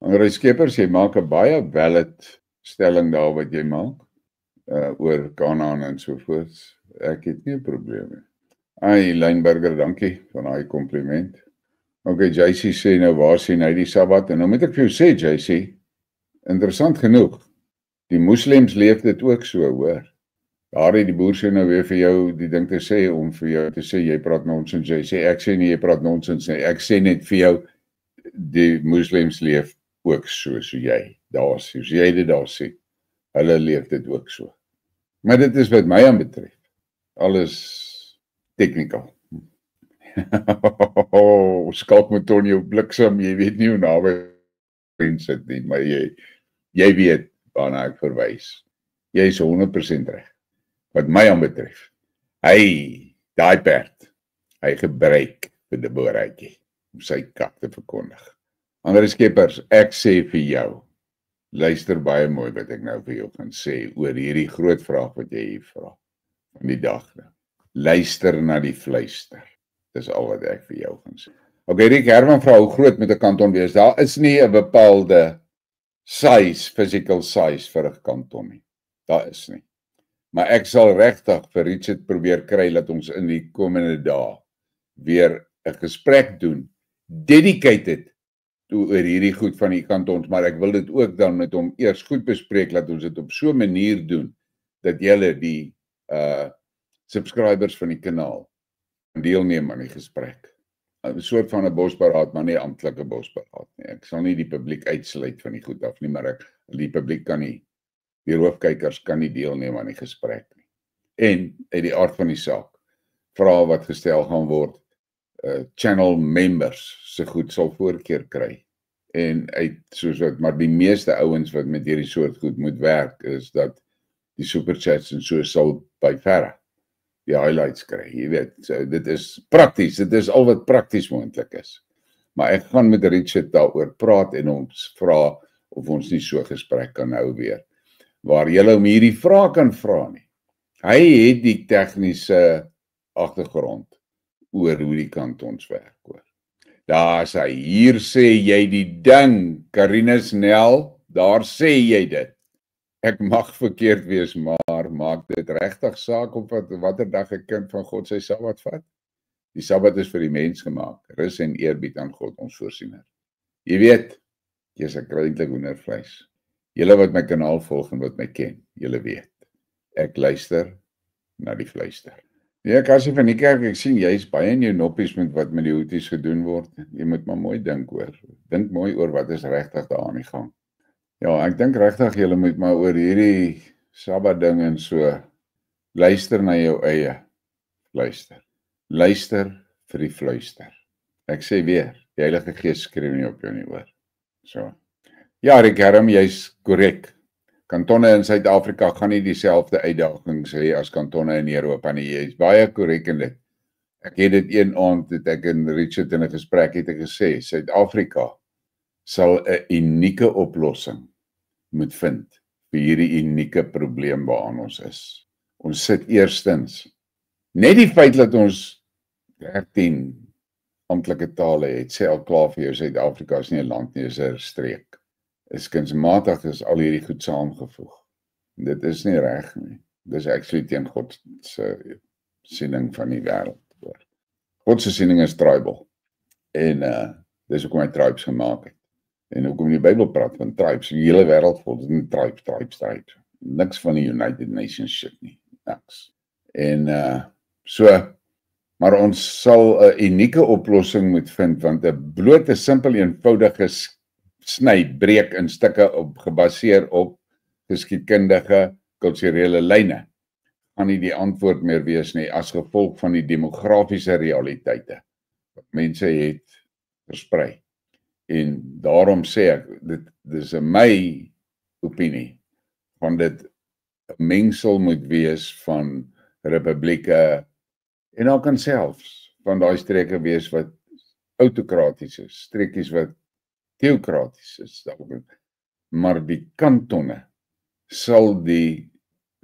André Skeepers, jy maak 'n baie valid stelling daar wat jy maak. Oor Kanaan en so voort. Ek het nie 'n probleem nie. Ai, Lynburger, dankie van daai kompliment. Okay, JC sê nou waar sien hy die Sabbat? En nou moet ek vir jou sê, JC, interessant genoeg, die moslems leef dit ook so, hoor. Daar het die boer sê nou weer vir jou die ding te sê, om vir jou te sê, jy praat nonsens, jy sê, ek sê nie, jy praat nonsens nie, ek sê net vir jou, die moslems leef ook so jy, daar sê, soos jy dit daar sê, hulle leef dit ook so. Maar dit is wat my aan betref, alles technical. Skalk met Tonio bliksem, jy weet nie hoe naby sit nie, maar jy weet waarna ek verwys. Jy is 100% reg. Wat my aan betref, daai perd, hy gebruik vir die boeretjie, om sy kak te verkondig. Ander Skeepers, ek sê vir jou, luister baie mooi wat ek nou vir jou gaan sê, oor hierdie groot vraag wat jy hier vra, van die dag nou. Luister na die fluister. Dis al wat ek vir jou gaan sê. Okay, Rick Herman vra hoe groot moet 'n kanton wees? Daar is nie 'n bepaalde size, physical size vir 'n kanton nie. Daar is nie. Maar ek sal regtig vir Richard probeer kry dat ons in die komende dae weer 'n gesprek doen, dedicated oor hierdie goed van die kantons, maar ek wil dit ook dan met hom eers goed bespreek, dat ons dit op so 'n manier doen dat julle die subscribers van die kanaal deelneem aan die gesprek. 'n Soort van 'n bosberaad, maar nie amptelike bosberaad nie. Ek sal nie die publiek uitsluit van die goed af nie, maar die publiek kan nie, die roofkykers kan nie deelneem aan die gesprek nie. En uit die aard van die saak, vrae wat gestel gaan word, channel members se goed sal voorkeur kry. En soos wat, maar die meeste ouens wat met hierdie soort goed moet werk, is dat die superchats en so sal by verre die highlights kry, jy weet, so dit is prakties, dit is al wat prakties moontlik is. Maar ek gaan met Richard daaroor praat en ons vra of ons nie so gesprek kan hou weer, waar julle om hierdie vrae kan vra nie. Hy het die tegniese agtergrond oor hoe die kantons werk hoor. Daar sê hier sê jy die ding, Karinus Nel, daar sê jy dit. Ek mag verkeerd wees, maar maak dit regtig saak op watter dag 'n kind van God sy Sabbat vat? Die Sabbat is vir die mens gemaak, rus en eerbied aan God ons voorsiener. Jy weet, jy's 'n kruidelik hoendervleis. Julle wat my kanaal volg en wat my ken, julle weet. Ek luister na die fluister. Ja, Cassie van die kerk, ek sien jy's baie in jou noppies met wat met die Houthis gedoen word. Jy moet maar mooi dink oor. Dink mooi oor wat is regtig daar aan die gang. Ja, ek dink regtig julle moet maar oor hierdie Sabbat ding en so luister na jou eie fluister. Luister vir die fluister. Ek sê weer, die Heilige Gees skree nie op jou nie hoor. So. Ja, Ricardo, jy's korrek. Kantone in Suid-Afrika gaan nie dieselfde uitdagings hê as kantone in Europa nie. Jy's baie korrek in dit. Ek het dit een aand het ek in Richard in 'n gesprek het ek gesê, Suid-Afrika sal 'n unieke oplossing moet vind vir hierdie unieke probleem waaraan ons is. Ons sit eerstens net die feit dat ons 13 amptelike tale het, sê al klaar vir jou Suid-Afrika is nie 'n land nie, is 'n streek. Is kunsmatig is al hierdie goed saamgevoeg. Dit is nie reg nie. Dis actually teen God se siening van die wêreld. God se siening is tribal. En dis hoekom hy tribes gemaak het. En hoekom die Bybel praat van tribes, die hele wêreld vol is tribes. Niks van die United Nations shit nie. Niks. En maar ons sal 'n unieke oplossing moet vind want 'n blote simpel eenvoudige sny, breek in stukke gebaseer op geskiedkundige, kulturele lyne, gaan nie die antwoord meer wees nie as gevolg van die demografiese realiteite wat mense het versprei. En daarom sê ek, dis in my opinie, van dit 'n mengsel moet wees van republieke en dan kan selfs van daai streke wees wat autokraties is, streekies wat theokraties is, maar die kantone sal die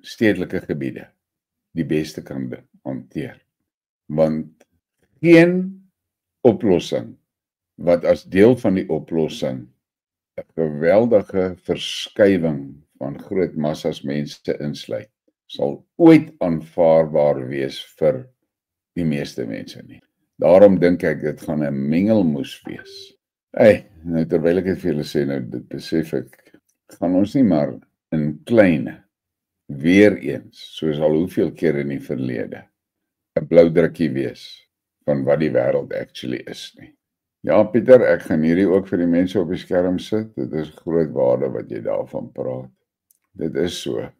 stedelike gebiede die beste kan hanteer. Want geen oplossing wat as deel van die oplossing 'n geweldige verskywing van groot massas mense insluit, sal ooit aanvaarbaar wees vir die meeste mense nie. Daarom dink ek dit gaan 'n mengelmoes wees. Nou terwyl ek dit vir julle sê, nou dit besef ek, gaan ons nie maar in klein, weer eens, soos al hoeveel keer in die verlede, 'n blou drukkie wees van wat die wêreld actually is nie. Ja, Pieter, ek gaan hierdie ook vir die mense op die skerm sit. Dit is groot waarde wat jy daarvan praat. Dit is so.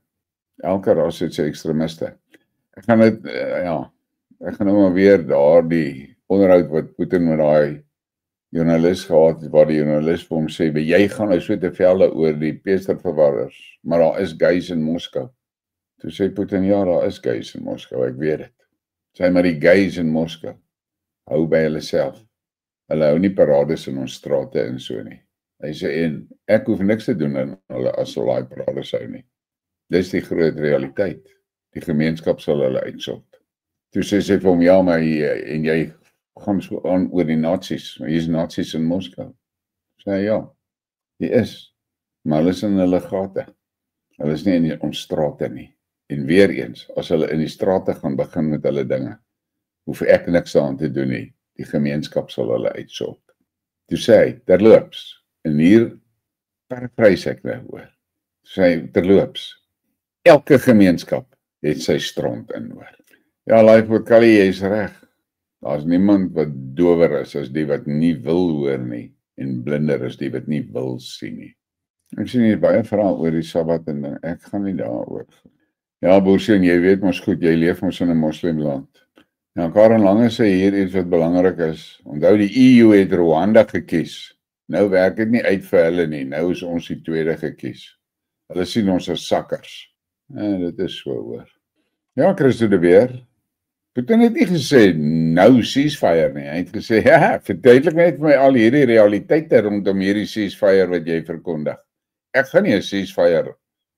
Elke ras het sy ekstremiste. Ek gaan dit, ek gaan nou maar weer daardie onderhoud wat Putin met daai joernalis gehad het, waar die joernalis vir hom sê, jy gaan nou so te velde oor die peesterverwarrers, maar daar is gays in Moskou. Toe sê Putin, ja, daar is gays in Moskou, ek weet dit. Sê maar die gays in Moskou, hou by hulle self. Hulle hou nie parades in ons strate en so nie. Hy sê, en ek hoef niks te doen aan hulle as hulle daai parades hou nie. Dis die groot realiteit. Die gemeenskap sal hulle uitsort. Toe sê sy vir hom, ja, maar en jy gaan so aan oor die nazi's, maar hier is nazi's in Moskou. Sê hy, ja, die is, maar hulle is in hulle gate. Hulle is nie in ons strate nie. En weer eens, as hulle in die strate gaan begin met hulle dinge, hoef ek niks aan te doen nie. Die gemeenskap sal hulle uitsort. Toe sê hy, terloops, en hier paraphrase ek nou hoor, sê hy, terloops, elke gemeenskap het sy stront in hoor. Ja, Lifeboat Callie, jy is reg. Daar's niemand wat dower is as die wat nie wil hoor nie, en blinder is die wat nie wil sien nie. Ek sien hier baie vrae oor die Sabbat en ek gaan nie daaroor. Ja, Boerseun, jy weet mos goed, jy leef mos in 'n moslimland. Ja, Karen Lange sê hier iets wat belangrik is. Onthou die EU het Rwanda gekies. Nou werk dit nie uit vir hulle nie. Nou is ons die tweede gekies. Hulle sien ons as sakkers. Dit is so hoor. Ja, Christo de Beer. Putin het nie gesê nou ceasefire nie. Hy het gesê, ja, verduidelik net vir my al hierdie realiteite rondom hierdie ceasefire wat jy verkondig. Ek gaan nie 'n ceasefire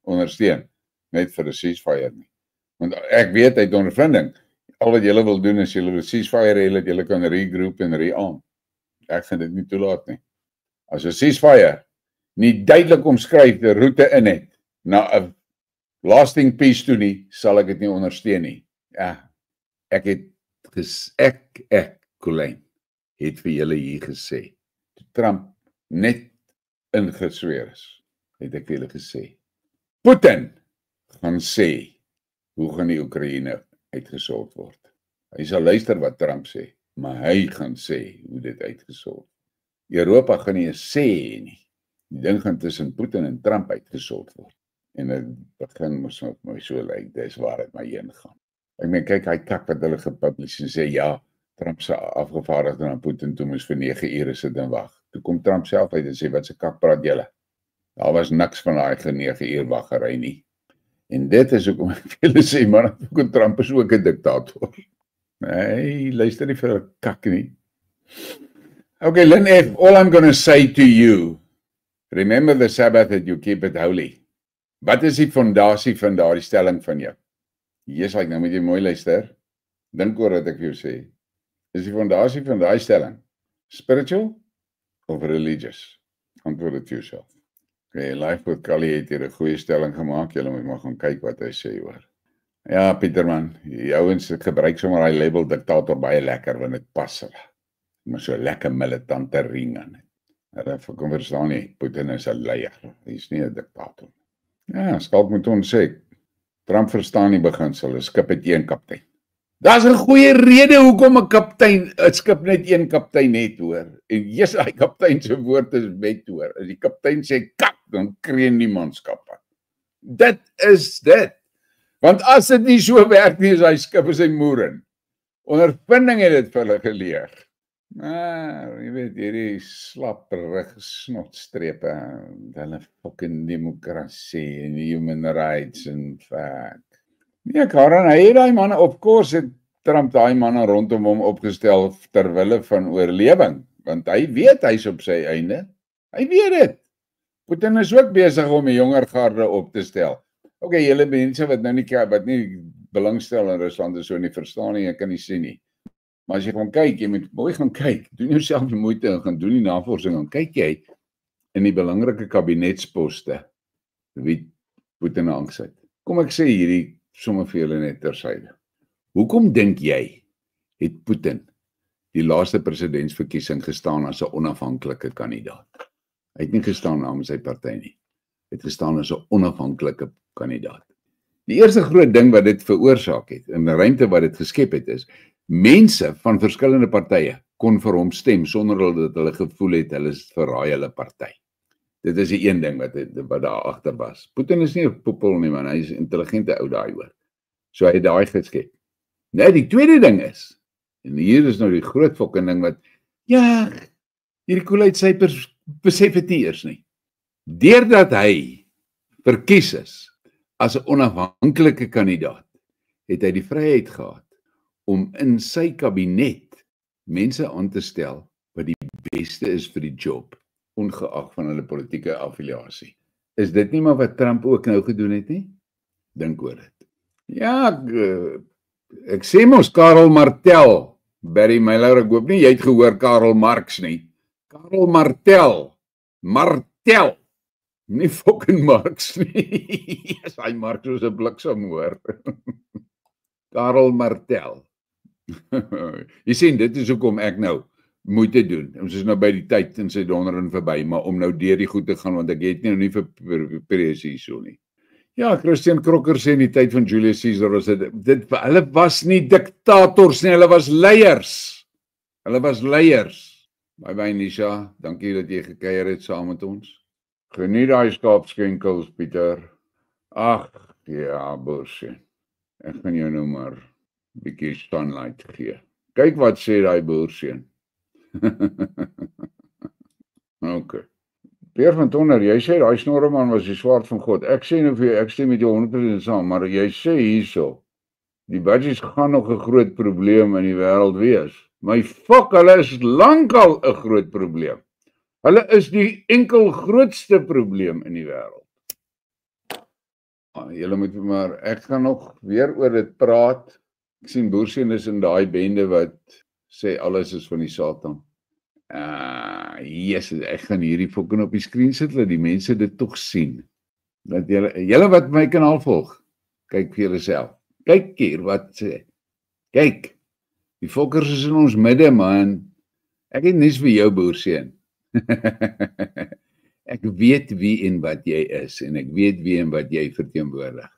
ondersteun net vir 'n ceasefire nie. Want ek weet uit ondervinding, al wat julle wil doen is julle wil ceasefire hê dat julle kan regroup en rearm. Ek gaan dit nie toelaat nie. As 'n ceasefire nie duidelik omskryf die roete in het na 'n lasting peace toe nie, sal ek dit nie ondersteun nie. Ja, ek Colleen, het vir julle hier gesê, toe Trump net ingesweer is, het ek vir julle gesê, Putin gaan sê, hoe gaan die Oekraïne uitgesort word. Hy sal luister wat Trump sê, maar hy gaan sê hoe dit uitgesort. Europa gaan nie 'n sê hê nie. Die ding gaan tussen Putin en Trump uitgesort word. En dit begin mos met my so lyk, dis waar dit my heen gaan. Ek meen, kyk, hy kak wat hulle gepubliseer sê, ja, Trump se afgevaardigde na Putin toe moes vir 9 ure sit en wag. Toe kom Trump self uit en sê, wat se kak praat julle? Daar was niks van daai 9 uur waggery nie. En dit is hoekom ek wil sê, maar Trump is ook 'n diktator. Nee, luister nie vir 'n kak nie. Okay, Lynn F., all I'm going to say to you, remember the Sabbath that you keep it holy. Wat is die fondasie van daardie stelling van jou? Jesus, nou moet jy mooi luister. Dink oor wat ek vir jou sê. Is die fondasie van daai stelling spiritual of religious? Antwoord dit jouself. Okay, Life with Kali het hier 'n goeie stelling gemaak. Julle moet maar gaan kyk wat hy sê hoor. Ja, Pieterman, die ouens gebruik sommer daai label diktator baie lekker want dit pas hulle. Maar so lekker militante ring aan het. Hulle kon verstaan nie, Putin is 'n leier. Hy is nie 'n diktator. Ja, Skalk moet ons sê, Trump verstaan nie beginsel, 'n skip het een kaptein. Daar's 'n goeie rede hoekom 'n skip net een kaptein het, hoor. En Jesus, daai kaptein se woord is wet, hoor. As die kaptein sê kap, dan kreun die manskappe. Dit is dit. Want as dit nie so werk nie, is hy skip is hy moeren. Ondervinding het dit vir hulle geleer. Maar, jy weet, hierdie slapperig snotstrepe, hulle fucking demokrasie en human rights en fuck. Nee, Karen, hy het daai manne, of course het Trump daai manne rondom hom opgestel terwille van oorlewing, want hy weet hy's op sy einde. Hy weet dit. Putin is ook besig om 'n jonger garde op te stel. Okay, julle mense wat nou nie belangstel in Rusland is so nie verstaan nie, ek kan nie sien nie. Maar as jy gaan kyk, jy moet mooi gaan kyk, doen jouself die moeite en gaan doen die navorsing, en kyk jy in die belangrike kabinetsposte wie Putin aangesit. Kom ek sê hierdie sommer vir julle net tersyde. Hoekom dink jy het Putin die laaste presidentsverkiesing gestaan as 'n onafhanklike kandidaat? Hy het nie gestaan namens sy party nie. Hy het gestaan as 'n onafhanklike kandidaat. Die eerste groot ding wat dit veroorsaak het, en die ruimte wat dit geskep het is, mense van verskillende partye kon vir hom stem sonder dat hulle gevoel het hulle verraai hulle party. Dit is die een ding wat daar agter was. Putin is nie 'n poepel nie, man, hy is 'n intelligente ou daai hoor. So hy het daai geskep. Nou die tweede ding is, en hier is nou die groot fucking ding wat, ja, hierdie koelheidsypers besef het nie eers nie. Deurdat hy verkies is as 'n onafhanklike kandidaat, het hy die vryheid gehad om in sy kabinet mense aan te stel wat die beste is vir die job, ongeag van hulle politieke affiliasie. Is dit nie maar wat Trump ook nou gedoen het nie? Dink oor dit. Ja, ek sê mos Karl Martel, Barry Miller, ek hoop nie jy het gehoor Karl Marx nie. Karl Martel, nie fucking Marx nie. Yes, hy Marx was 'n bliksem hoor. Karl Martel. Jy sien, dit is hoekom ek nou moeite doen. Ons is nou by die tyd in sy donderend verby, maar om nou deur die goed te gaan, want ek het nie vir Perez hier so nie. Ja, Christian Crocker sê in die tyd van Julius Caesar was hulle was nie diktators nie, hulle was leiers. Bye Nisha, dankie dat jy gekuier het saam met ons. Geniet daai skaapskenkels, Pieter. Ag, ja, bosie. Ek gaan jou nou maar bietjie sunlight gee. Kyk wat sê daai boerseun. Okay. Peer van Tonner, jy sê daai snorreman was die swaard van God. Ek sê nou vir jou, ek stem met jou 100% saam, maar jy sê hierso, die budgies gaan nog 'n groot probleem in die wêreld wees. My fuck, hulle is lankal 'n groot probleem. Hulle is die enkel grootste probleem in die wêreld. Julle moet maar, ek gaan nog weer oor dit praat. Ek sien Boersien is in daai bende wat sê alles is van die Satan. Yes, ek gaan hierdie fucking op die skerm sit, dat die mense dit tog sien. Dat julle wat my kanaal volg, kyk vir julleself. Kyk hier wat sê. Kyk, die fokkers is in ons midde, man. Ek het niks vir jou, Boersien. Ek weet wie en wat jy is, en ek weet wie en wat jy verteenwoordig.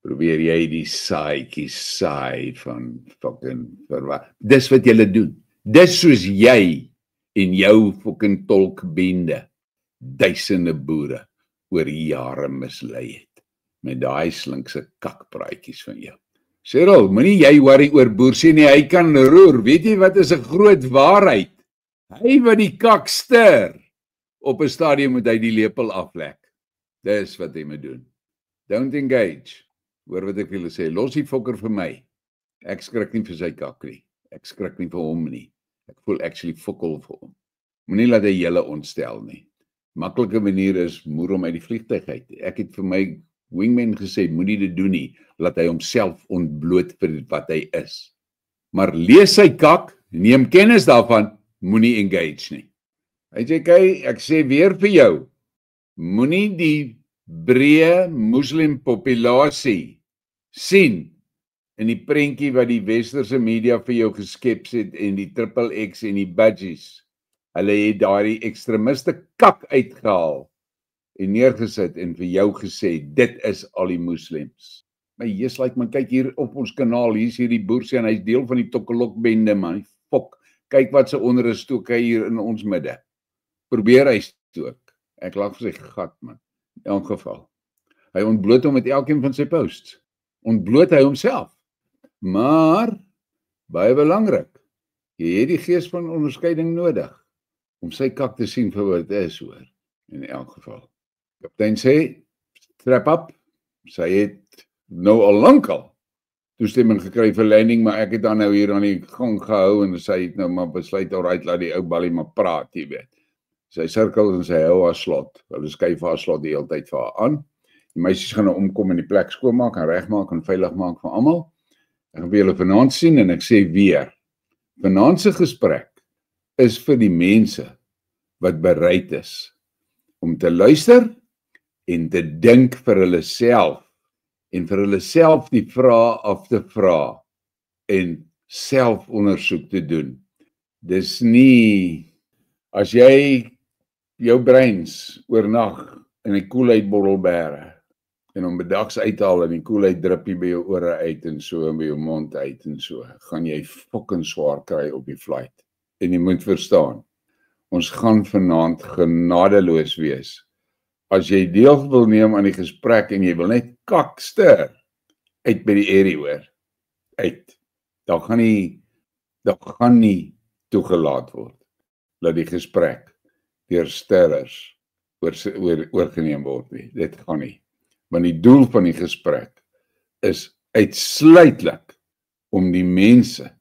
Probeer jy die saaikies saai van fucking verwag. Dis wat julle doen. Dis soos jy en jou fucking tolkbende duisende boere oor jare mislei het. Met daai slinkse kakpraatjies van jou. Cyril, moenie jy worry oor Boersien nie, hy kan roer. Weet jy wat is 'n groot waarheid? Hy wat die kak stir. Op 'n stadium moet hy die lepel aflek. Dis wat hy moet doen. Don't engage. Hoor wat ek wil sê, los die fokker vir my. Ek skrik nie vir sy kak nie. Ek skrik nie vir hom nie. Ek voel actually fokol vir hom. Moenie laat hy julle ontstel nie. Maklike manier is moer hom uit die vliegtuig uit. Ek het vir my wingman gesê, moenie dit doen nie. Laat hy homself ontbloot vir wat hy is. Maar lees sy kak, neem kennis daarvan, moenie engage nie. Hy sê, kyk, ek sê weer vir jou, moenie die breë moslim populasie sien in die prentjie wat die westerse media vir jou geskep het en die XXX en die budgies. Hulle het daardie ekstremiste kak uitgehaal en neergesit en vir jou gesê, dit is al die moslems. My Jesus, like, man, kyk hier op ons kanaal, hier is hierdie Boersien, hy's deel van die Tokkelok-bende, man, fok, kyk wat sy onderus stook hy hier in ons midde. Probeer hy stook, ek lag vir sy gat, man, in elk geval. Hy ontbloot hom met elkeen van sy posts, ontbloot hy homself, maar, baie belangrik, jy het die gees van onderskeiding nodig, om sy kak te sien vir wat het is, hoor, in elk geval. Kaptein sê, strap up, sy het nou al lankal toestemming gekry vir landing, maar ek het dan nou hier aan die gang gehou, en sy het nou maar besluit, alright, laat die ou ballie maar praat, jy weet. Sy sirkel en sy hou haar slot, hulle skuif haar slot die hele tyd vir haar aan, die meisies gaan nou omkom en die plek skoonmaak, en regmaak, en veilig maak vir almal. Ek gaan vir julle vanaand sien, en ek sê weer, vanaand se gesprek is vir die mense wat bereid is om te luister en te dink vir hulle self en vir hulle self die vrae af te vra en selfondersoek te doen. Dis nie as jy jou breins oornag in 'n koelheidbottel bære en hom bedags uithaal en die koelheid druppie by jou ore uit en so en by jou mond uit en so, gaan jy fucking swaar kry op die flight. En jy moet verstaan, ons gaan vanaand genadeloos wees. As jy deel wil neem aan die gesprek en jy wil net kakster uit by die area hoor, uit, dan gaan nie toegelaat word, dat die gesprek deur sterrers oorgeneem word nie, dit gaan nie, want die doel van die gesprek is uitsluitlik om die mense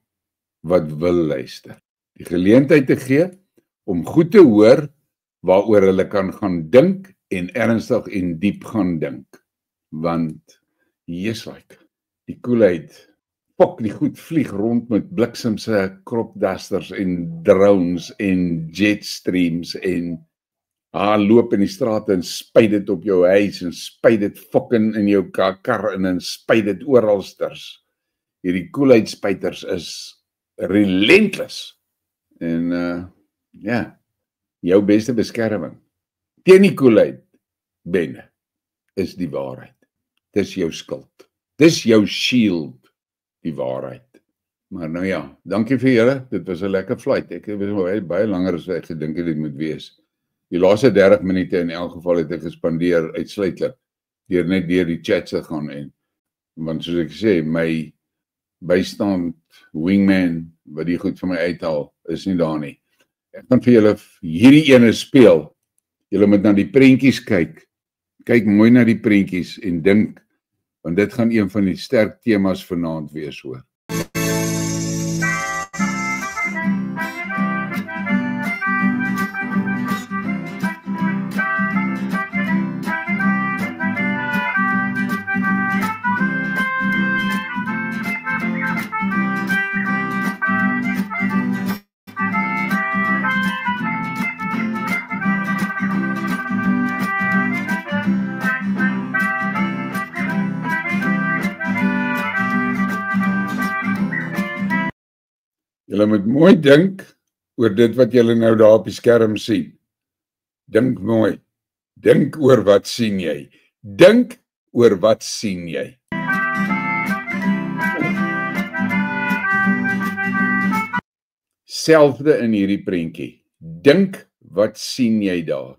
wat wil luister, die geleentheid te gee, om goed te hoor, waaroor hulle kan gaan dink, en ernstig en diep gaan dink, want, like, die koelheid, die goed vlieg rond met bliksemse kropdusters en drones en jetstreams en loop in die straat en spuit dit op jou huis en spuit dit fucking in jou kar en spuit dit oralsters. Hierdie koelheidspuiters is relentless en jou beste beskerming teen die koelheid bende is die waarheid. Dis jou skild. Dis jou shield, die waarheid. Maar nou ja, dankie vir julle. Dit was 'n lekker flight. Ek het baie langer as ek gedink het dit moet wees. Die laaste 30 minute in elk geval het ek gespandeer uitsluitlik deur net deur die chats te gaan en want soos ek sê, my bystand wingman wat die goed vir my uithaal is nie daar nie. Ek gaan vir julle hierdie ene speel. Julle moet na die prentjies kyk. Kyk mooi na die prentjies en dink, want dit gaan een van die sterk temas vanaand wees, hoor. Julle moet mooi dink oor dit wat julle nou daar op die skerm sien. Dink mooi. Dink oor wat sien jy. Dink oor wat sien jy. Selfde in hierdie prentjie. Dink wat sien jy daar.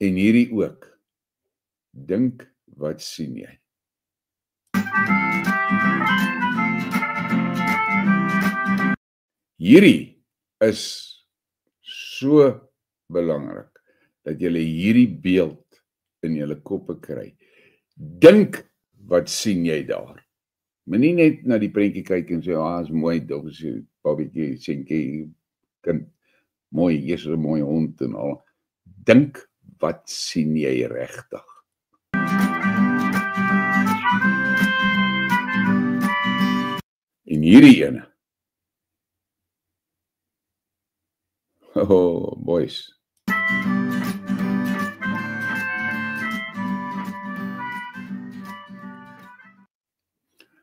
En hierdie ook. Dink wat sien jy. Hierdie is so belangrik dat julle hierdie beeld in julle koppe kry. Dink wat sien jy daar. Moenie net na die prentjie kyk en sê, is mooi, daar is 'n babietjie, seentjie, kind, mooi, hier is 'n mooi hond en al. Dink wat sien jy regtig. En hierdie ene. Oh, boys.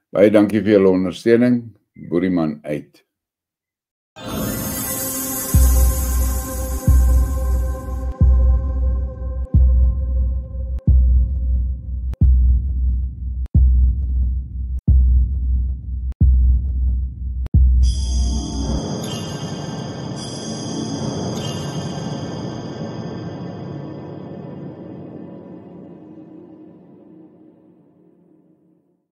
Baie dankie vir julle ondersteuning. Boerieman uit.